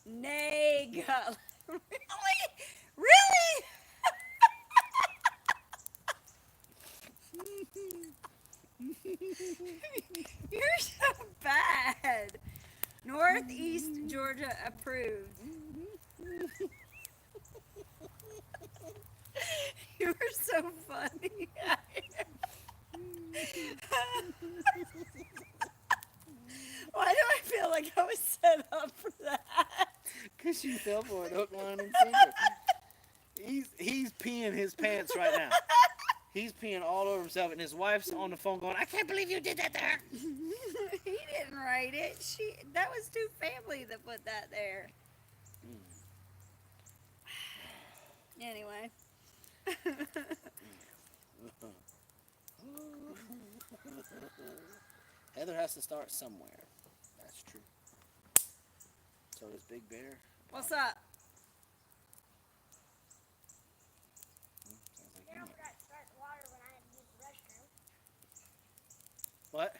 NEGA. Really? You're so bad. Northeast Georgia approved. You were so funny. Why do I feel like I was set up for that? Because you fell for it, hook, line, and sinker. He's peeing his pants right now. He's peeing all over himself, and his wife's on the phone going, I can't believe you did that there. He didn't write it. That was two family that put that there. Anyway. Heather has to start somewhere. That's true. So does Big Bear. What's up? Sounds like Then you I might- forgot to start the water when I had to use the restroom. What?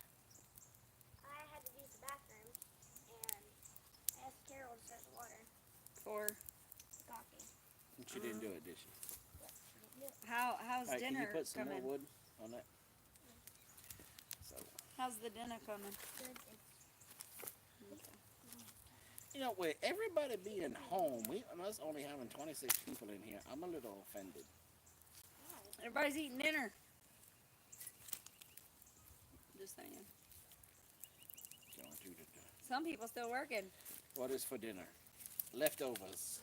I had to use the bathroom, and I asked Carol to start the water. For The coffee. And she didn't do it, did she? Yep, she didn't do it. how's All right, dinner can you put some coming? more wood on that? So, How's the dinner coming? Good. you know, with everybody being home, us only having 26 people in here, I'm a little offended. Everybody's eating dinner. Just saying. Going to the- Some people still working. What is for dinner? Leftovers.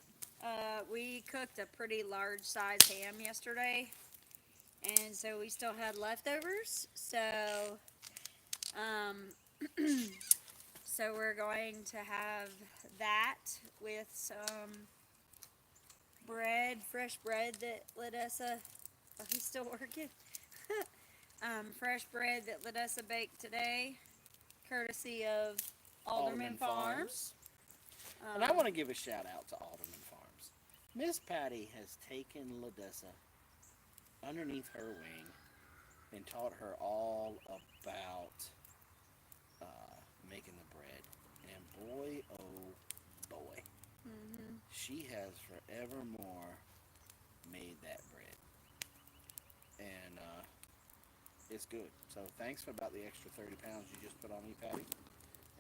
We cooked a pretty large size ham yesterday, and so we still had leftovers. So, so we're going to have that with some bread, fresh bread that Ladessa. Oh, he's still working. Fresh bread that Ladessa baked today, courtesy of Alderman Farms. And I want to give a shout out to Alderman Farms. Miss Patty has taken Ladessa underneath her wing and taught her all about making the bread. And boy, oh boy, she has forevermore made that bread. And it's good. So thanks for about the extra 30 pounds you just put on me, Patty.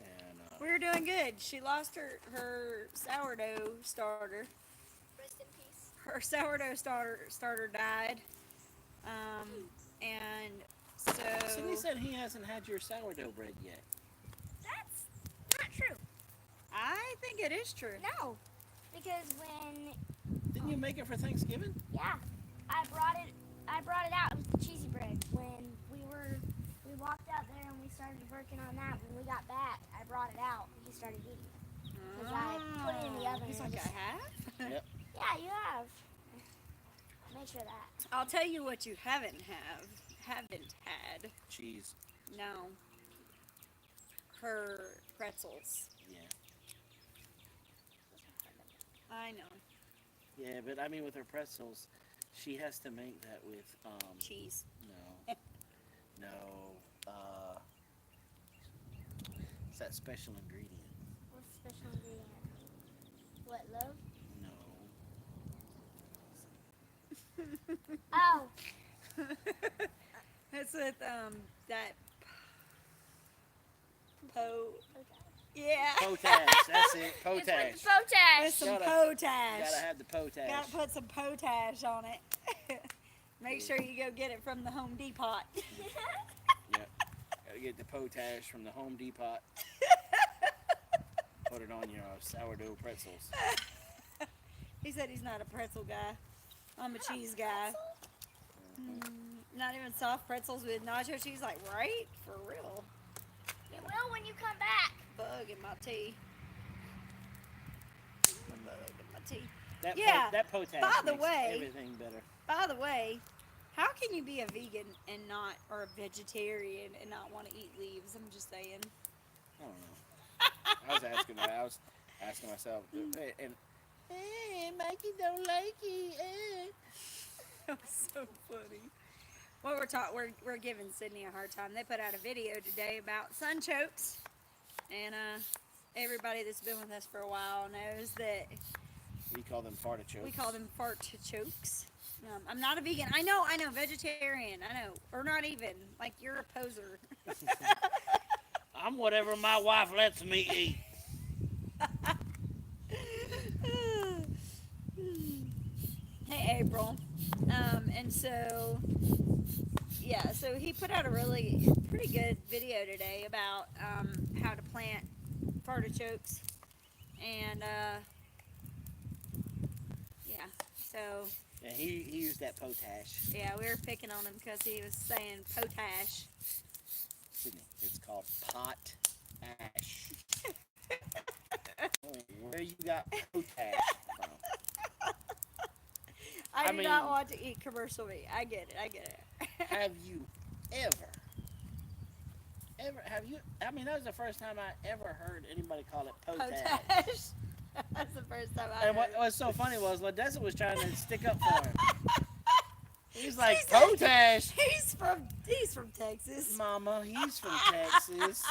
And We're doing good. She lost her sourdough starter. Rest in peace. Her sourdough starter died. And so Sydney said he hasn't had your sourdough bread yet. That's not true. I think it is true. No, because when Didn't you make it for Thanksgiving? I brought it out. It was the cheesy bread. When we walked out there and we started working on that. When we got back, I brought it out. And he started eating it. Because I put it in the oven. He's and like, just- I have? Yep. Yeah, you have. Make sure that. I'll tell you what you haven't had. Cheese. No. Her pretzels. Yeah. I know. Yeah, but I mean with her pretzels, she has to make that with Cheese. no. It's that special ingredient. What's the special ingredient? What, love? No. Oh, It's with that yeah. Potash, that's it. it's Potash. with the potash. With some Gotta- potash. Gotta have the potash. Gotta put some potash on it. Make sure you go get it from the Home Depot. Yep. Gotta get the potash from the Home Depot. Put it on your sourdough pretzels. He said he's not a pretzel guy. I'm a cheese guy. Not even soft pretzels with nacho cheese, like, right? For real. You will when you come back. Bug in my tea. Bug in my tea. That Yeah, that potash by the makes way- everything better. By the way, how can you be a vegan and not, or a vegetarian and not want to eat leaves? I'm just saying. I don't know. I was asking myself, and Mikey don't like it. That was so funny. Well, we're giving Sydney a hard time. They put out a video today about sun chokes, and everybody that's been with us for a while knows that We call them fartichokes. we call them fart chokes. I'm not a vegan. I know, vegetarian. I know, or not even. Like, you're a poser. I'm whatever my wife lets me eat. Hey, April. And so, yeah, so he put out a pretty good video today about how to plant fartichokes. And, yeah, so, Yeah, he used that potash. yeah, we were picking on him because he was saying potash. Sydney, it's called pot-ash. Where you got potash from? I do not mean- want to eat commercial meat. I get it. Have you ever, I mean, that was the first time I ever heard anybody call it potash. Potash. That's the first time I And heard. what was so funny was Ladessa was trying to stick up for him. He's like, She said potash. He's from Texas. Mama, he's from Texas.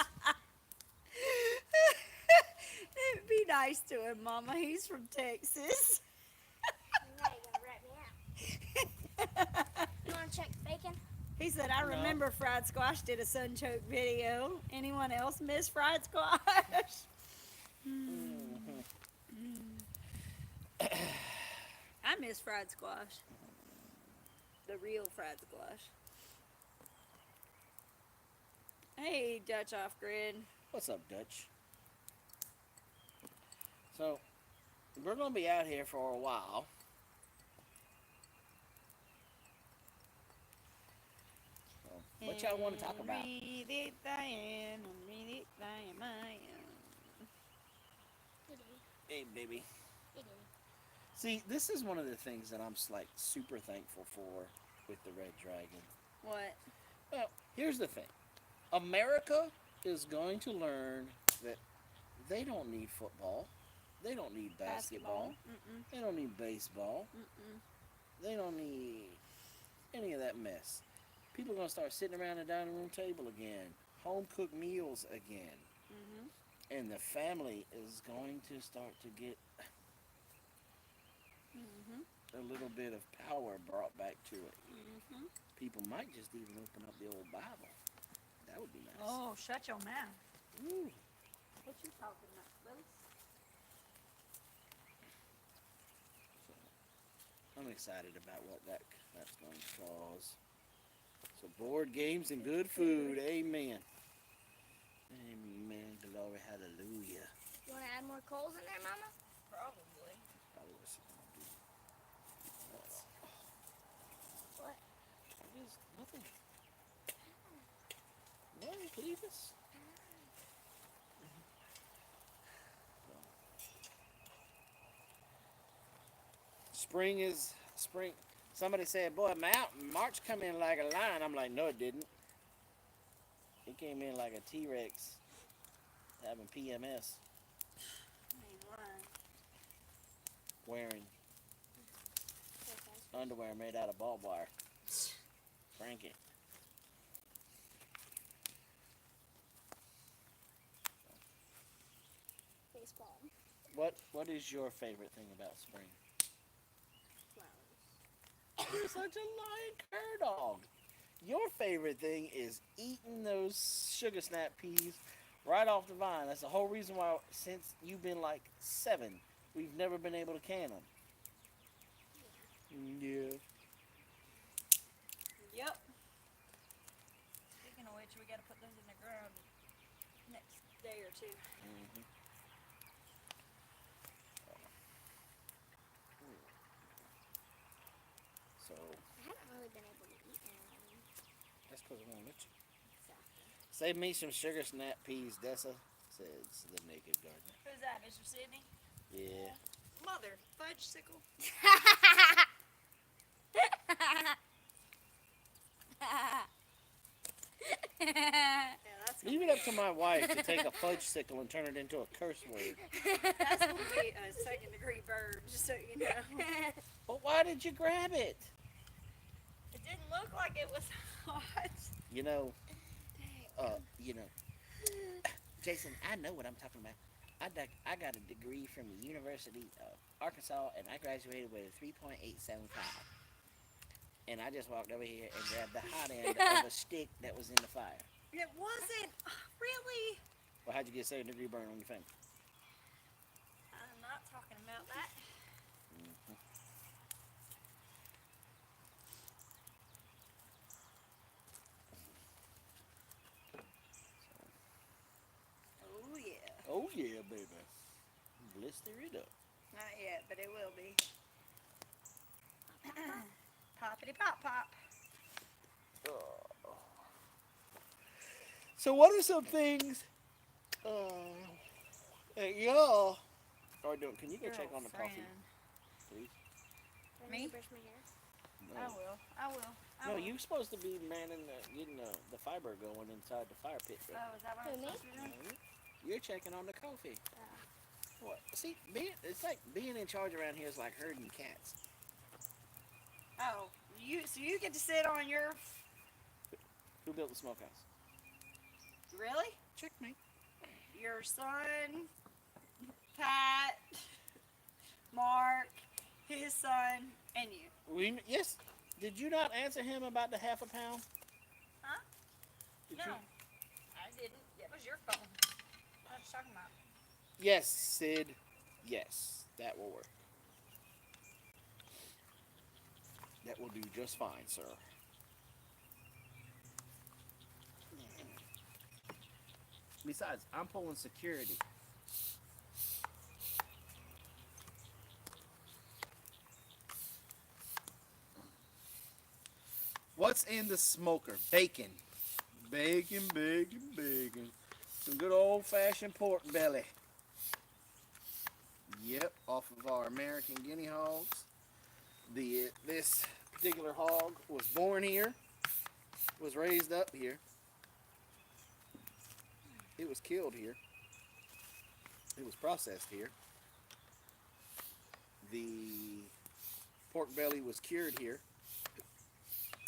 Be nice to him, Mama. He's from Texas. Now you're gonna rat me out. You wanna check bacon? He said, I No. remember Fried Squash did a sun choke video. Anyone else miss Fried Squash? I miss fried squash. The real fried squash. Hey, Dutch Off Grid. What's up, Dutch? So, we're going to be out here for a while. So, what y'all want to talk about? Breathe it in, breathe it in, my Hey, baby. It is. See, this is one of the things that I'm like super thankful for with the Red Dragon. What? Well, here's the thing. America is going to learn that they don't need football. They don't need basketball. Mm-mm. They don't need baseball. Mm-mm. They don't need any of that mess. People are going to start sitting around the dining room table again. Home cooked meals again. Mm-hmm. And the family is going to start to get a little bit of power brought back to it. Mm-hmm. People might just even open up the old Bible. That would be nice. Oh, shut your mouth. Ooh. What you talking about, Willis? I'm excited about what that's going to cause. So board games and good food. Amen. Amen. Glory. Hallelujah. You want to add more coals in there, Mama? Probably. Probably what she's going to do. What? It is nothing. No, Cletus. Spring is spring. Somebody said, "Boy, March come in like a lion." I'm like, "No, it didn't. It came in like a T-Rex having PMS, wearing underwear made out of barbed wire." Crank it. Baseball. What is your favorite thing about spring? Flowers. You're such a lying cur dog. Your favorite thing is eating those sugar snap peas right off the vine. That's the whole reason why, since you've been like 7, we've never been able to can them. Yeah. Yep. Speaking of which, we got to put those in the ground next day or 2. Mm-hmm. So I haven't really been able to eat any of them. that's because I won't let you. Exactly. Save me some sugar snap peas, Dessa, says the naked gardener. Who's that, Mr. Sidney? Yeah. Mother, fudge sickle. Yeah, that's Leave it up to my wife to take a fudge sickle and turn it into a curse word. That's gonna be a 2nd-degree burn, just so you know. But why did you grab it? It didn't look like it was hot. You know, Jason, I know what I'm talking about. I got a degree from the University of Arkansas, and I graduated with a 3.875. And I just walked over here and grabbed the hot end of a stick that was in the fire. It wasn't really. Well, how'd you get a 2nd-degree burn on your finger? I'm not talking about that. Mm-hmm. Oh yeah. Oh yeah, baby. Blister it up. Not yet, but it will be. Poppity pop pop. Oh. So what are some things that y'all are doing? Can you go check on the coffee, please? Do I Me? need to brush my hair? No. I will. No, you're supposed to be manning getting the fiber going inside the fire pit. Bro. Oh, is that what I'm Who, me? supposed to be doing? You're checking on the coffee. Oh. What? See, it's like being in charge around here is like herding cats. Oh, so you get to sit on your. Who built the smokehouse? Really? Check me. Your son, Pat, Mark, his son, and you. Yes. Did you not answer him about the half a pound? Huh? Did No, you? I didn't. It was your phone. What are you talking about? Yes, Sid. Yes, that will work. That will do just fine, sir. Besides, I'm pulling security. What's in the smoker? Bacon. Bacon, bacon, bacon. Some good old-fashioned pork belly. Yep, off of our American guinea hogs. This particular hog was born here, was raised up here. It was killed here. It was processed here. The pork belly was cured here.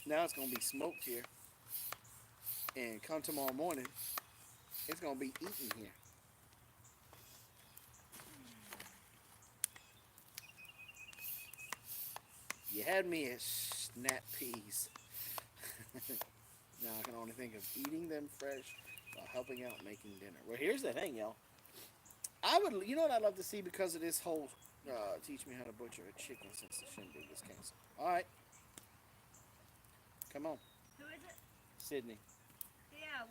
Now it's going to be smoked here. And come tomorrow morning, it's going to be eaten here. You had me at snap peas. Now I can only think of eating them fresh while helping out making dinner. Well, here's the thing, y'all. You know what I'd love to see because of this whole teach me how to butcher a chicken since the shindig was canceled. All right. Come on. Who is it? Sydney. Yeah,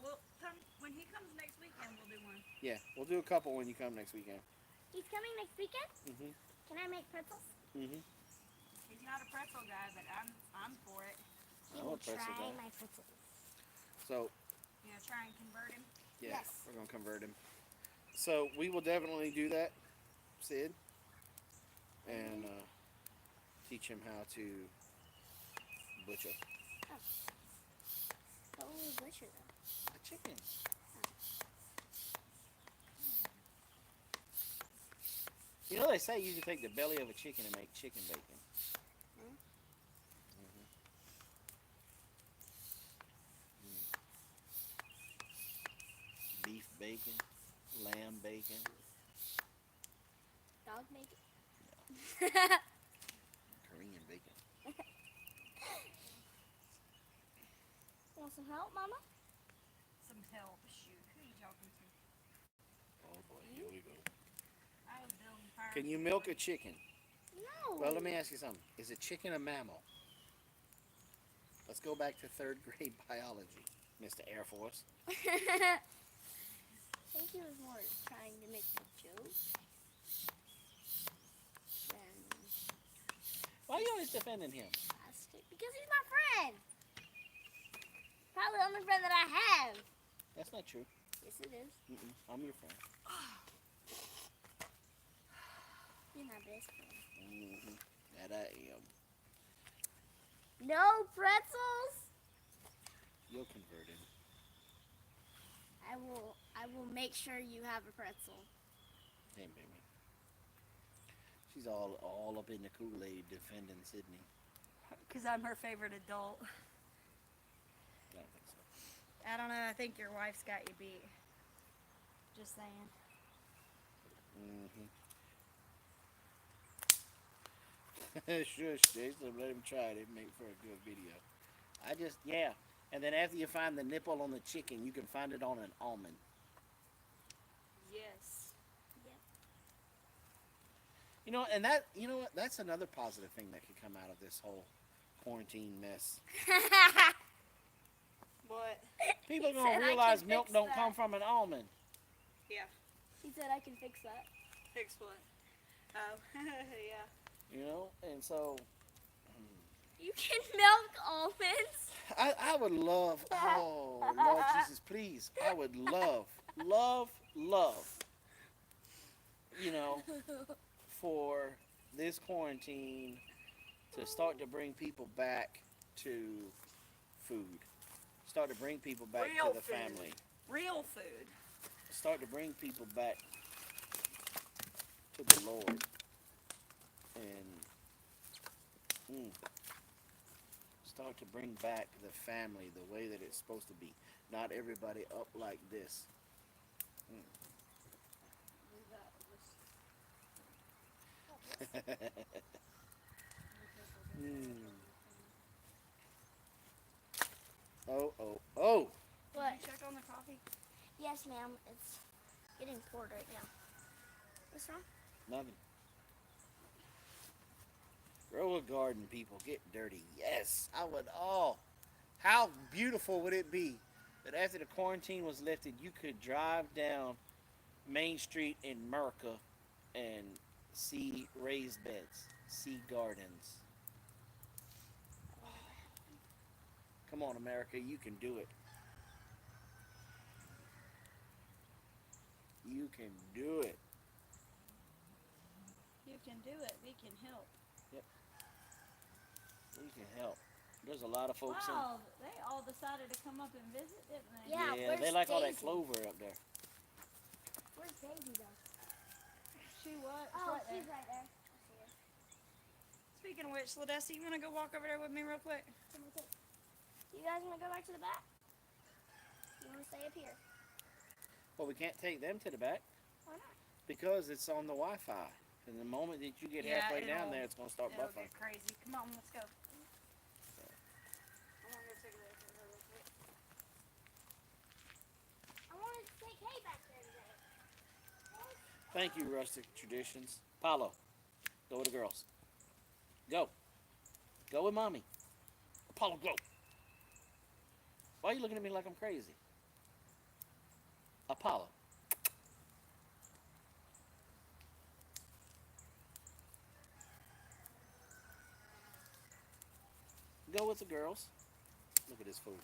when he comes next weekend, we'll do one. Yeah, we'll do a couple when you come next weekend. He's coming next weekend? Mm-hmm. Can I make pretzels? Mm-hmm. He's not a pretzel guy, but I'm for it. He I will want pretzel try guy. my pretzels. So, You know, try and convert him. yeah, Yes. we're going to convert him. So, we will definitely do that, Sid. And teach him how to butcher What will we butcher though? a chicken. You know, they say you can take the belly of a chicken and make chicken bacon. Beef bacon, lamb bacon, Dog bacon? Korean bacon. Want some help, Mama? Some help. Shoot, who are you talking to? Oh boy, here we go. I was building fire. Can you milk a chicken? No. Well, let me ask you something. Is a chicken a mammal? Let's go back to 3rd grade biology, Mr. Air Force. I think he was more trying to make a joke than Why are you always defending him? plastic. Because he's my friend. Probably the only friend that I have. That's not true. Yes, it is. I'm your friend. You're my best friend. That I am. No pretzels. You'll convert him. I will make sure you have a pretzel. Hey, baby. She's all up in the Kool-Aid defending Sydney. Because I'm her favorite adult. I don't think so. I don't know. I think your wife's got you beat. Just saying. Shush, Jason, let him try it. It'd make for a good video. Yeah. And then after you find the nipple on the chicken, you can find it on an almond. Yes. You know what? That's another positive thing that could come out of this whole quarantine mess. What? People are He going said to I realize can milk fix don't that. come from an almond. Yeah. He said I can fix that. Fix what? Oh, yeah. You know? And so, You can milk almonds. I would love, oh, Lord Jesus, please. I would love, you know, for this quarantine to start to bring people back to food. Start to bring people back Real to the food. family. Real food. Start to bring people back to the Lord. And start to bring back the family the way that it's supposed to be. Not everybody up like this. Oh. What? Did you check on the coffee? Yes, ma'am. It's getting poured right now. What's wrong? Nothing. Grow a garden, people. Get dirty. Yes, I would. Oh, how beautiful would it be that after the quarantine was lifted, you could drive down Main Street in America and see raised beds, see gardens. Come on, America, you can do it. You can do it. You can do it. We can help. We can help. There's a lot of folks Wow, they all decided to come up and visit, didn't they? Yeah, yeah, where's they like all that Daisy? clover up there. Where's Daisy though? She what? It's Oh, right there. she's right there. I see her. Speaking of which, Ladessa, you want to go walk over there with me real quick? You guys want to go back to the back? You want to stay up here? Well, we can't take them to the back Why not? because it's on the Wi-Fi. And the moment that you get Yeah, halfway down it'll- there, it's gonna start It'll buffering. get crazy. Come on, let's go. I want to go take a look at her real quick. I wanted to take hay back there today. Thank you, Rustic Traditions. Apollo, go with the girls. Go. Go with mommy. Apollo, go. Why are you looking at me like I'm crazy? Apollo. Go with the girls. Look at this food.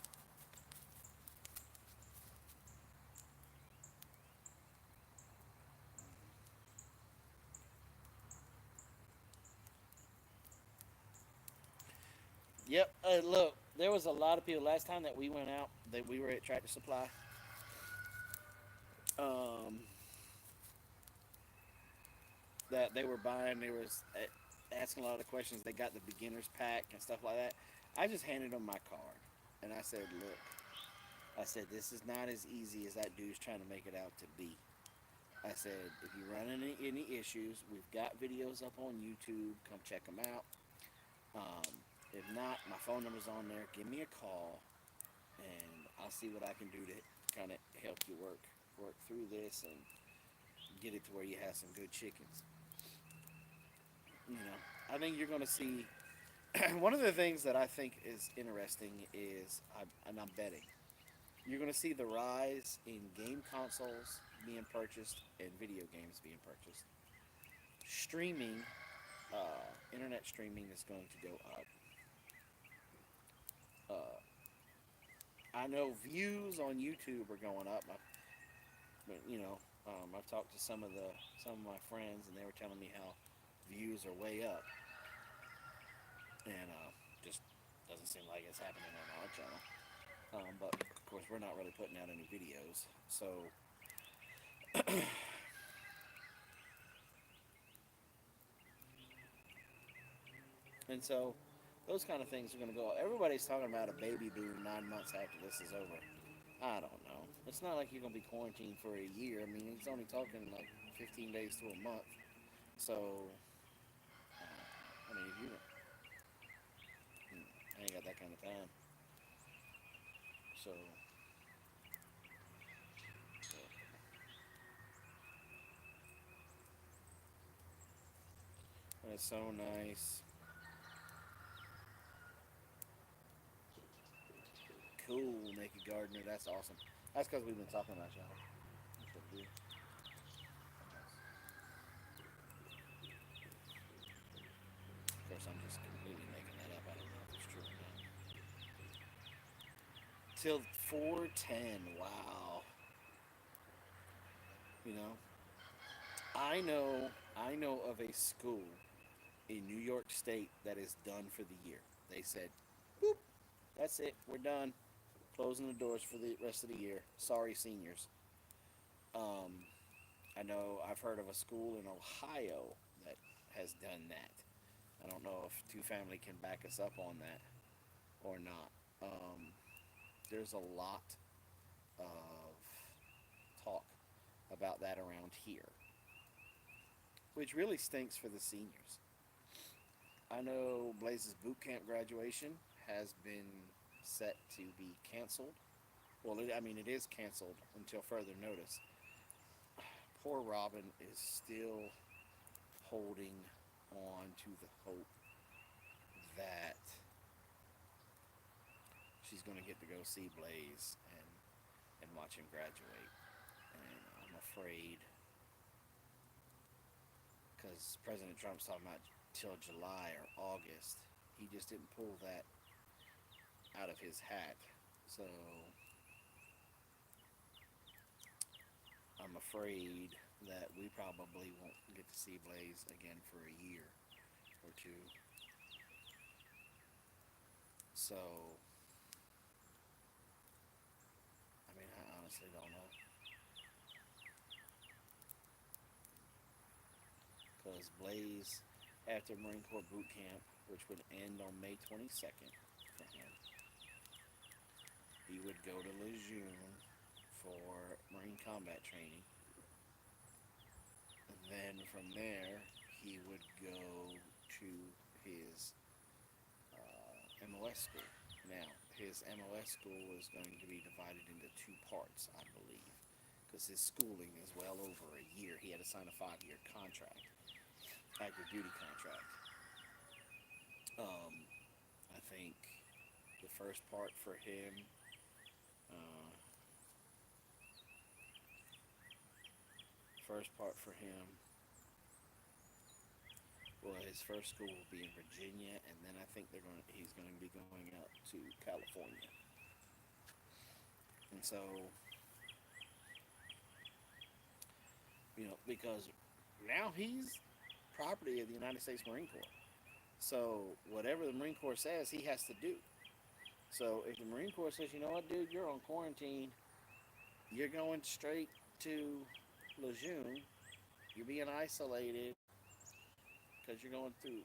Yep. Look, there was a lot of people last time that we went out. That we were at Tractor Supply. That they were buying. They was asking a lot of questions. They got the beginners pack and stuff like that. I just handed them my card, and I said, "Look, I said this is not as easy as that dude's trying to make it out to be." I said, "If you run into any issues, we've got videos up on YouTube. Come check them out. If not, my phone number's on there. Give me a call, and I'll see what I can do to kind of help you work through this and get it to where you have some good chickens." You know, I think you're going to see. One of the things that I think is interesting is, and I'm betting, you're going to see the rise in game consoles being purchased and video games being purchased. Streaming, internet streaming is going to go up. I know views on YouTube are going up. I've talked to some of my friends, and they were telling me how views are way up, and just doesn't seem like it's happening on our channel. But of course, we're not really putting out any videos, so. And so, those kind of things are going to go. Everybody's talking about a baby boom 9 months after this is over. I don't know. It's not like you're going to be quarantined for a year. I mean, he's only talking like 15 days to a month. So, I mean, if you I ain't got that kind of time. So, that's so nice. Cool, Naked Gardener. That's awesome. That's because we've been talking about y'all. That's what we do. Of course, I'm just completely making that up. I don't know if it's true or not. Till 4:10. Wow. You know, I know of a school in New York State that is done for the year. They said, "Boop, that's it. We're done. Closing the doors for the rest of the year. Sorry, seniors." I know I've heard of a school in Ohio that has done that. I don't know if Two Family can back us up on that or not. There's a lot of talk about that around here, which really stinks for the seniors. I know Blaze's boot camp graduation has been set to be canceled. Well, it is canceled until further notice. Poor Robin is still holding on to the hope that she's going to get to go see Blaze and watch him graduate. And I'm afraid, because President Trump's talking about till July or August, he just didn't pull that out of his hat. So I'm afraid that we probably won't get to see Blaze again for a year or two. So, I honestly don't know. Because Blaze, after Marine Corps boot camp, which would end on May 22nd for him, he would go to Lejeune for Marine combat training. And then from there, he would go to his MOS school. Now, his MOS school is going to be divided into two parts, I believe, because his schooling is well over a year. He had to sign a 5-year contract, active duty contract. I think the first part for him, well, his first school will be in Virginia, and then I think he's going to be going out to California. And so, because now he's property of the United States Marine Corps. So whatever the Marine Corps says, he has to do. So if the Marine Corps says, you know what, dude, you're on quarantine, you're going straight to Lejeune, you're being isolated because you're going through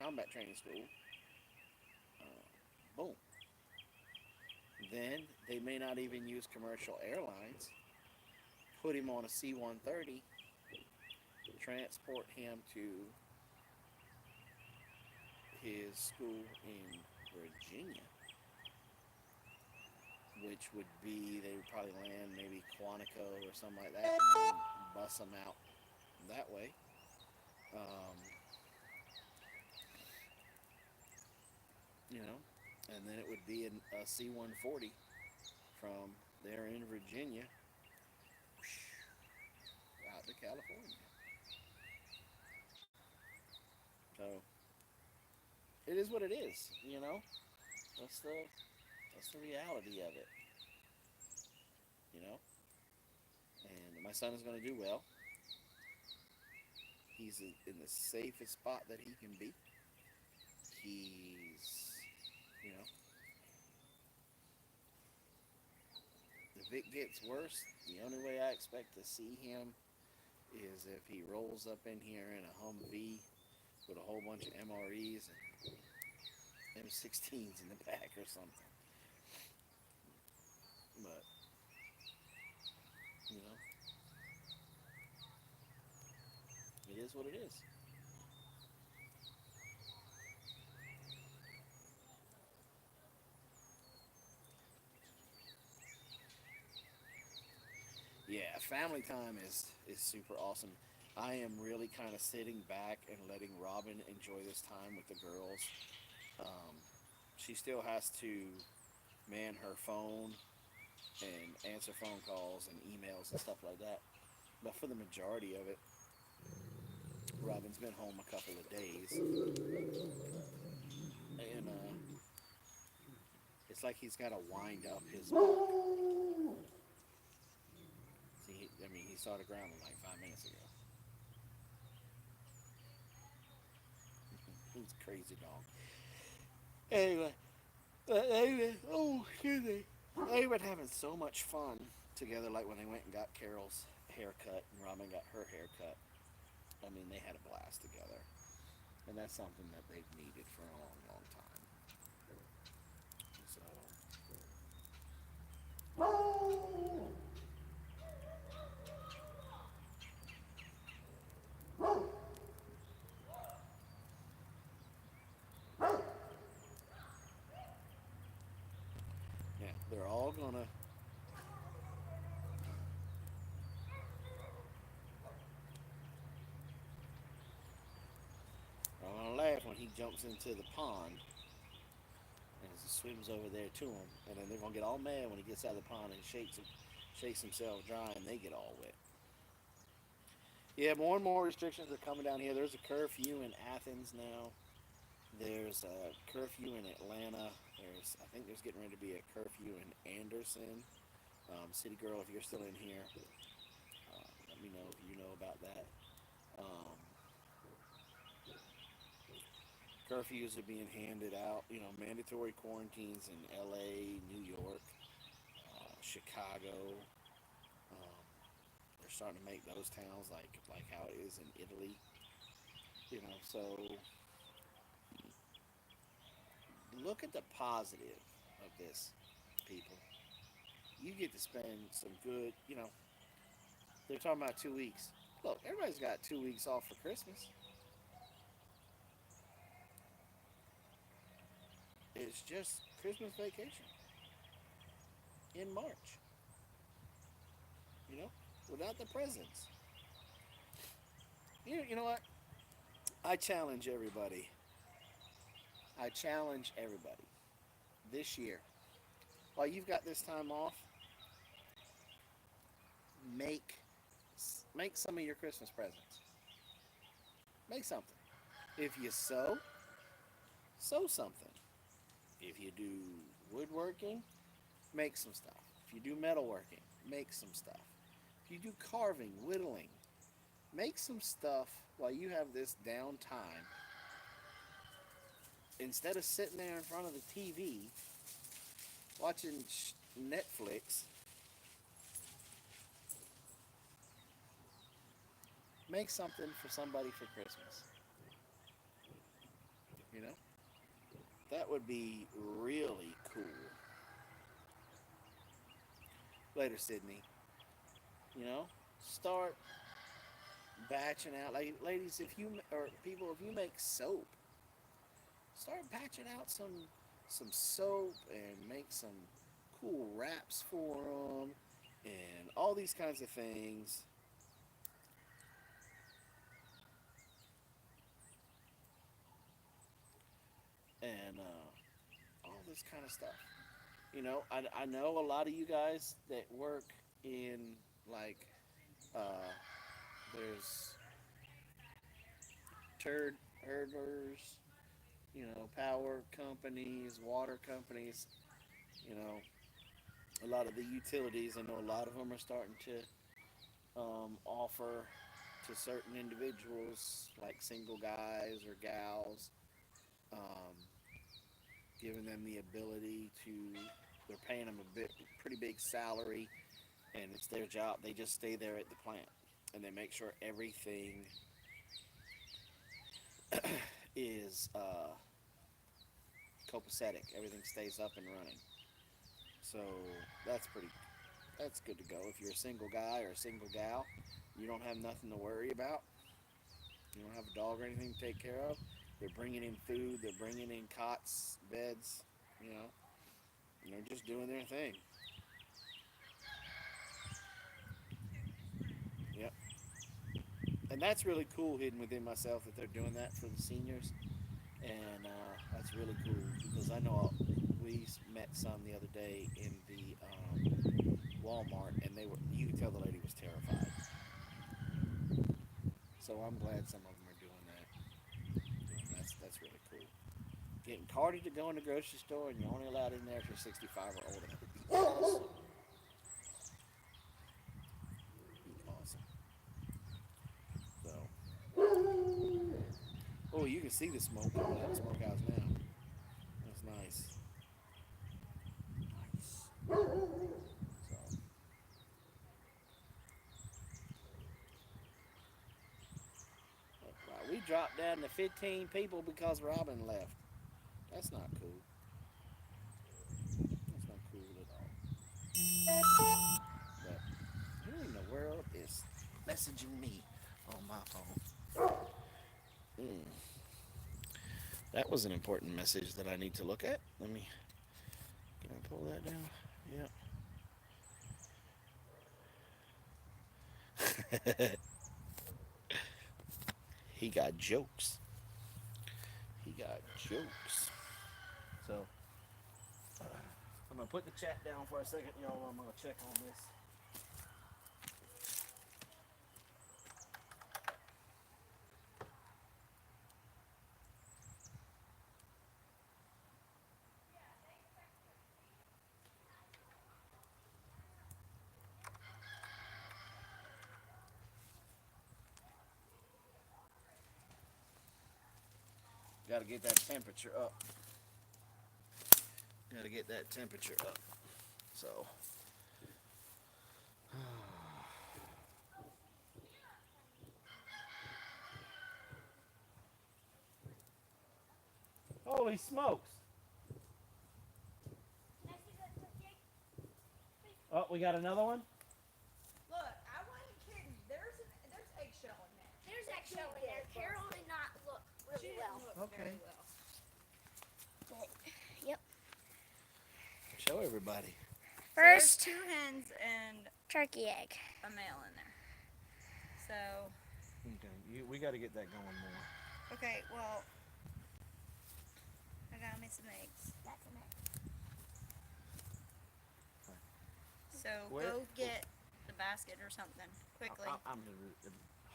combat training school, boom. Then they may not even use commercial airlines. Put him on a C-130, transport him to his school in Virginia, which would be, they would probably land maybe Quantico or something like that, and then bus them out that way. And then it would be a C-140 from there in Virginia out to California. So it is what it is, That's the reality of it, And my son is going to do well. He's in the safest spot that he can be. He's, if it gets worse, the only way I expect to see him is if he rolls up in here in a Humvee with a whole bunch of MREs and M16s in the back or something. But, it is what it is. Yeah, family time is super awesome. I am really kind of sitting back and letting Robin enjoy this time with the girls. She still has to man her phone and answer phone calls and emails and stuff like that. But for the majority of it, Robin's been home a couple of days. And it's like he's got to wind up his book. See, he started growling like 5 minutes ago. He's a crazy dog. Anyway, oh, excuse me. They were having so much fun together, like when they went and got Carol's haircut and Robin got her haircut. They had a blast together. And that's something that they've needed for a long, long time. So. Yeah, they're all gonna laugh when he jumps into the pond and swims over there to him, and then they're gonna get all mad when he gets out of the pond and shakes himself dry, and they get all wet. Yeah, more and more restrictions are coming down here. There's a curfew in Athens now. There's a curfew in Atlanta. I think there's getting ready to be a curfew in Anderson. City Girl, if you're still in here, let me know if you know about that. Curfews are being handed out. Mandatory quarantines in LA, New York, Chicago. They're starting to make those towns like how it is in Italy. So look at the positive of this, people. You get to spend some good, they're talking about 2 weeks. Look, everybody's got 2 weeks off for Christmas. it's just Christmas vacation in March. You know, without the presents. You know what? I challenge everybody. I challenge everybody this year. While you've got this time off, make some of your Christmas presents. Make something. If you sew something. If you do woodworking, make some stuff. If you do metalworking, make some stuff. If you do carving, whittling, make some stuff while you have this downtime. Instead of sitting there in front of the TV watching Netflix, make something for somebody for Christmas. You know? That would be really cool. Later, Sydney. You know? Start batching out. Like, ladies, if you, or people, if you make soap, start batching out some soap and make some cool wraps for them and all these kinds of things. And all this kind of stuff. You know, I know a lot of you guys that work in, like, there's turd herders, you know, power companies, water companies, you know, a lot of the utilities. I know a lot of them are starting to offer to certain individuals, like single guys or gals, giving them the ability to, they're paying them a pretty big salary, and it's their job. They just stay there at the plant, and they make sure everything is copacetic. Everything stays up and running. So that's good to go. If you're a single guy or a single gal, you don't have nothing to worry about. You don't have a dog or anything to take care of. They're bringing in food. They're bringing in cots, beds, you know. And they're just doing their thing. Yep. And that's really cool, hidden within myself, that they're doing that for the seniors. And that's really cool, because I know we met some the other day in the Walmart, and you could tell the lady was terrified. So I'm glad some of them are doing that. That's really cool. Getting carded to go in the grocery store, and you're only allowed in there if you're 65 or older. That would be awesome. Awesome. So, oh, you can see the smoke coming out of the smokehouse now. That's nice. So, wow, we dropped down to 15 people because Robin left. That's not cool. That's not cool at all. But who in the world is messaging me on my phone? That was an important message that I need to look at. Can I pull that down? Yeah. He got jokes. So, I'm going to put the chat down for a second, y'all. I'm going to check on this. Got to get that temperature up. So, holy smokes! Oh, we got another one? Look, I wasn't kidding. There's eggshell in there. There's eggshell in there. Carol did not look really well. Very well. But, Yep. Show everybody. First, So there's 2 hens and turkey egg. a male in there. So, Okay, we got to get that going more. okay, well, I got me some eggs. That's an egg. So Where- go get the basket or something quickly. I'm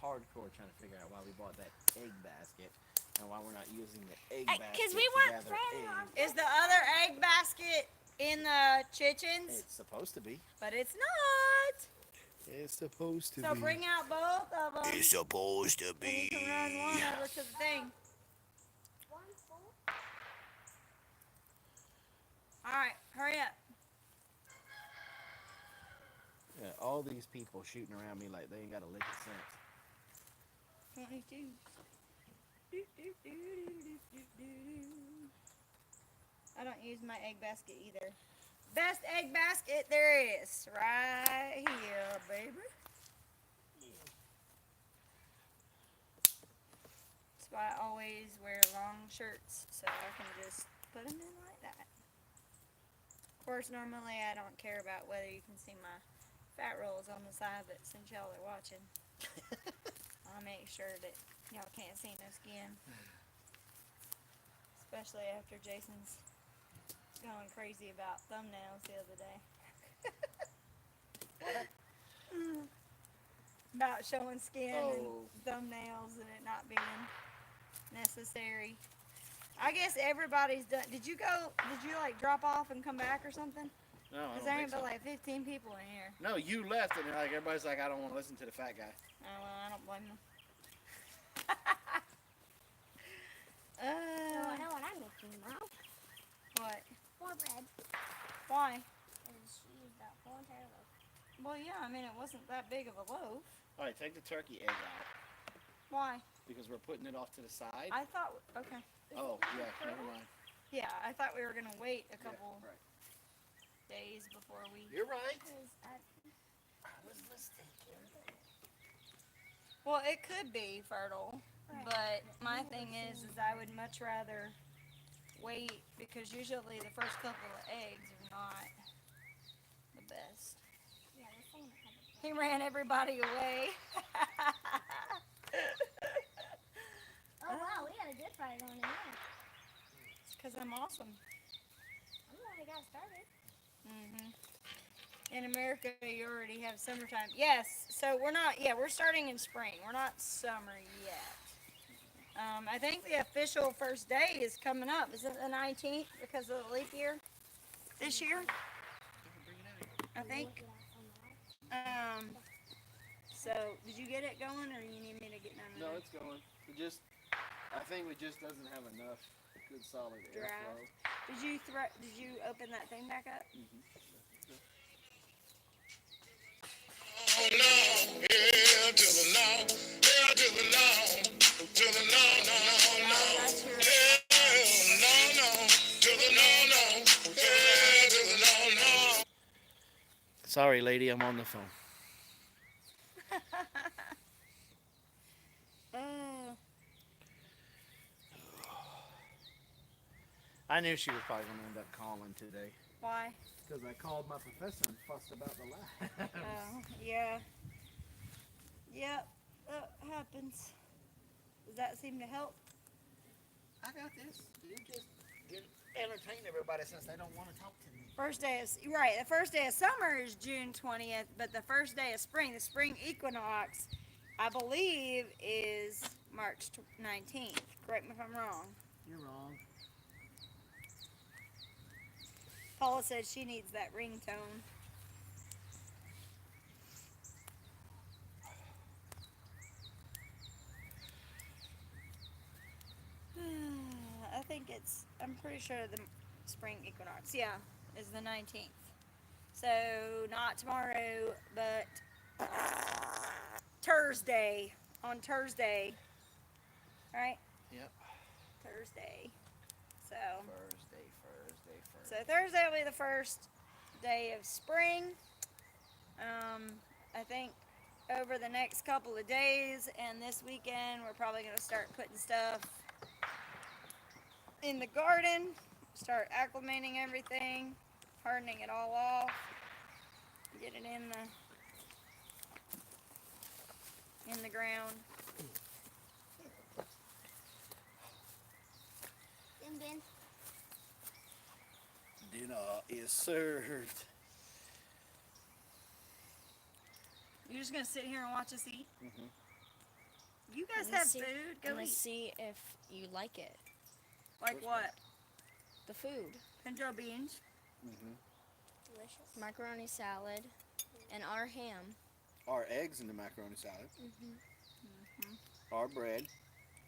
hardcore trying to figure out why we bought that egg basket and why we're not using the egg basket. Because we to weren't gather planning on. eggs. Is the other egg basket in the kitchens? It's supposed to be. But it's not. It's supposed to So bring out both of them. It's supposed to And you can run one over to the thing. One full. Alright, hurry up. Yeah, all these people shooting around me like they ain't got a lick of sense. 22. I don't use my egg basket either. Best egg basket there is. Right here, baby. That's why I always wear long shirts, so I can just put them in like that. Of course, normally I don't care about whether you can see my fat rolls on the side, but since y'all are watching, I'll make sure that y'all can't see no skin. Especially after Jason's going crazy about thumbnails the other day. About showing skin and thumbnails and it not being necessary. I guess everybody's done. Did you like drop off and come back or something? No, I Because don't there think ain't but so. like 15 people in here. No, you left and like everybody's like, I don't want to listen to the fat guy. Oh, well, I don't blame them. Oh, I know what I'm making now. What? More bread. Why? And she used that whole entire loaf. Well, yeah, I mean, it wasn't that big of a loaf. All right, take the turkey egg out Why? because we're putting it off to the side. I thought, okay. Oh, yeah, never mind. Yeah, I thought we were going to wait a couple Yeah, right. days before we... You're right. I was listening. Well, it could be fertile, Right. but my thing is I would much rather wait because usually the first couple of eggs are not the best. Yeah, this thing had it. He ran everybody away. Oh, wow, we got a good fry going in there. It's because I'm awesome. I'm the one who got started. In America, you already have summertime. Yes, so we're starting in spring. We're not summer yet. I think the official first day is coming up. Is it the 19th because of the leap year this year? I think. Look at that on the right. So, did you get it going or you need me to get none of No, it? it's going. I think we just doesn't have enough good solid airflow. Did you open that thing back up? Oh no, yeah, to the no, yeah, to the no, to the no, no, no, no, That's your... yeah, no, no, to the no, no, yeah, to the no, no. Sorry, lady, I'm on the phone. I knew she was probably going to end up calling today. Why? Because I called my professor and fussed about the lab. Oh, yeah. Yep, that happens. Does that seem to help? I got this. You just entertain everybody since they don't want to talk to me. The first day of summer is June 20th, but the first day of spring, the spring equinox, I believe is March 19th. Correct me if I'm wrong. You're wrong. Paula said she needs that ringtone. I'm pretty sure the spring equinox, yeah, is the 19th. So, not tomorrow, but Thursday, on Thursday, right? Yep. Thursday. So Thursday will be the first day of spring. I think over the next couple of days and this weekend, we're probably going to start putting stuff in the garden. start acclimating everything, hardening it all off, get it in the ground. Ben. Dinner is served. You're just gonna sit here and watch us eat? Mhm. You guys I'm gonna have see- food. I'm Go gonna eat. see if you like it. Like what? The food. Pinto beans. Mhm. Delicious. Macaroni salad and our ham. Our eggs in the macaroni salad. Mm-hmm. Our bread.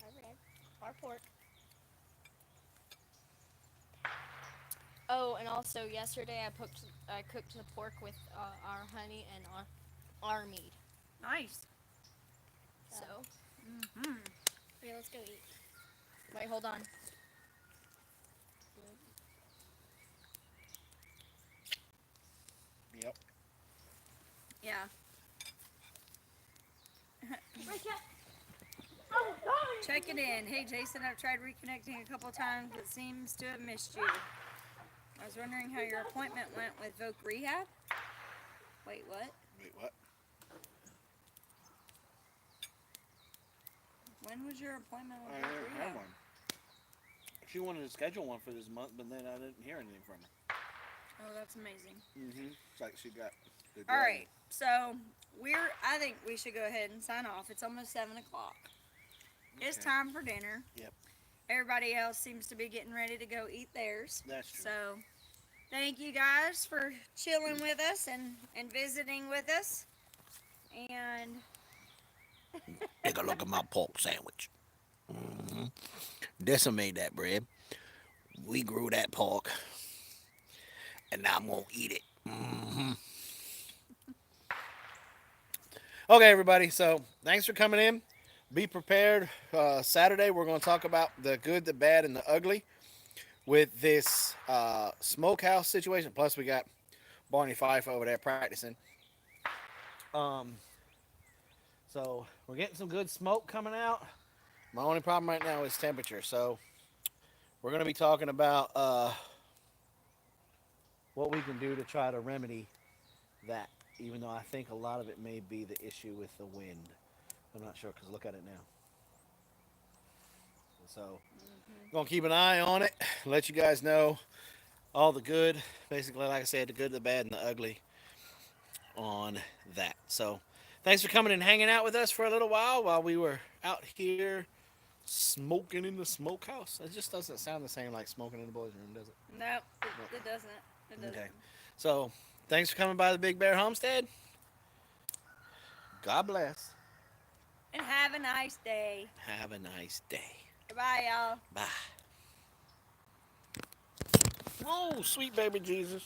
Our bread. Our pork. Oh, and also yesterday I cooked the pork with our honey and our meat. Nice. So Mm-hmm. Okay, let's go eat. wait, hold on. Yep. Yeah. Check it in. Hey, Jason, I've tried reconnecting a couple times, but seems to have missed you. I was wondering how your appointment went with Voc Rehab. Wait, what? Wait, what? When was your appointment I with Voc didn't Rehab? have one. She wanted to schedule one for this month, but then I didn't hear anything from her. Oh, that's amazing. Mm-hmm. It's like she got the All right, so I think we should go ahead and sign off. It's almost 7 o'clock. It's Okay. time for dinner. Yep. Everybody else seems to be getting ready to go eat theirs. That's true. So, thank you guys for chilling with us and visiting with us. And Take a look at my pork sandwich. Mm-hmm. Dessa made that bread. We grew that pork. And now I'm going to eat it. Mm-hmm. Okay, everybody. So, thanks for coming in. Be prepared. Saturday, we're going to talk about the good, the bad, and the ugly with this smokehouse situation. Plus, we got Barney Fife over there practicing. So, we're getting some good smoke coming out. My only problem right now is temperature. So, we're going to be talking about what we can do to try to remedy that, even though I think a lot of it may be the issue with the wind. I'm not sure, because look at it now. So, going to keep an eye on it, let you guys know all the good, basically, like I said, the good, the bad, and the ugly on that. So, thanks for coming and hanging out with us for a little while we were out here smoking in the smokehouse. It just doesn't sound the same like smoking in the boys' room, does it? no, it doesn't. It doesn't. Okay. So, thanks for coming by the Big Bear Homestead. God bless. And have a nice day. Have a nice day. Goodbye, y'all. Bye. Whoa, sweet baby Jesus.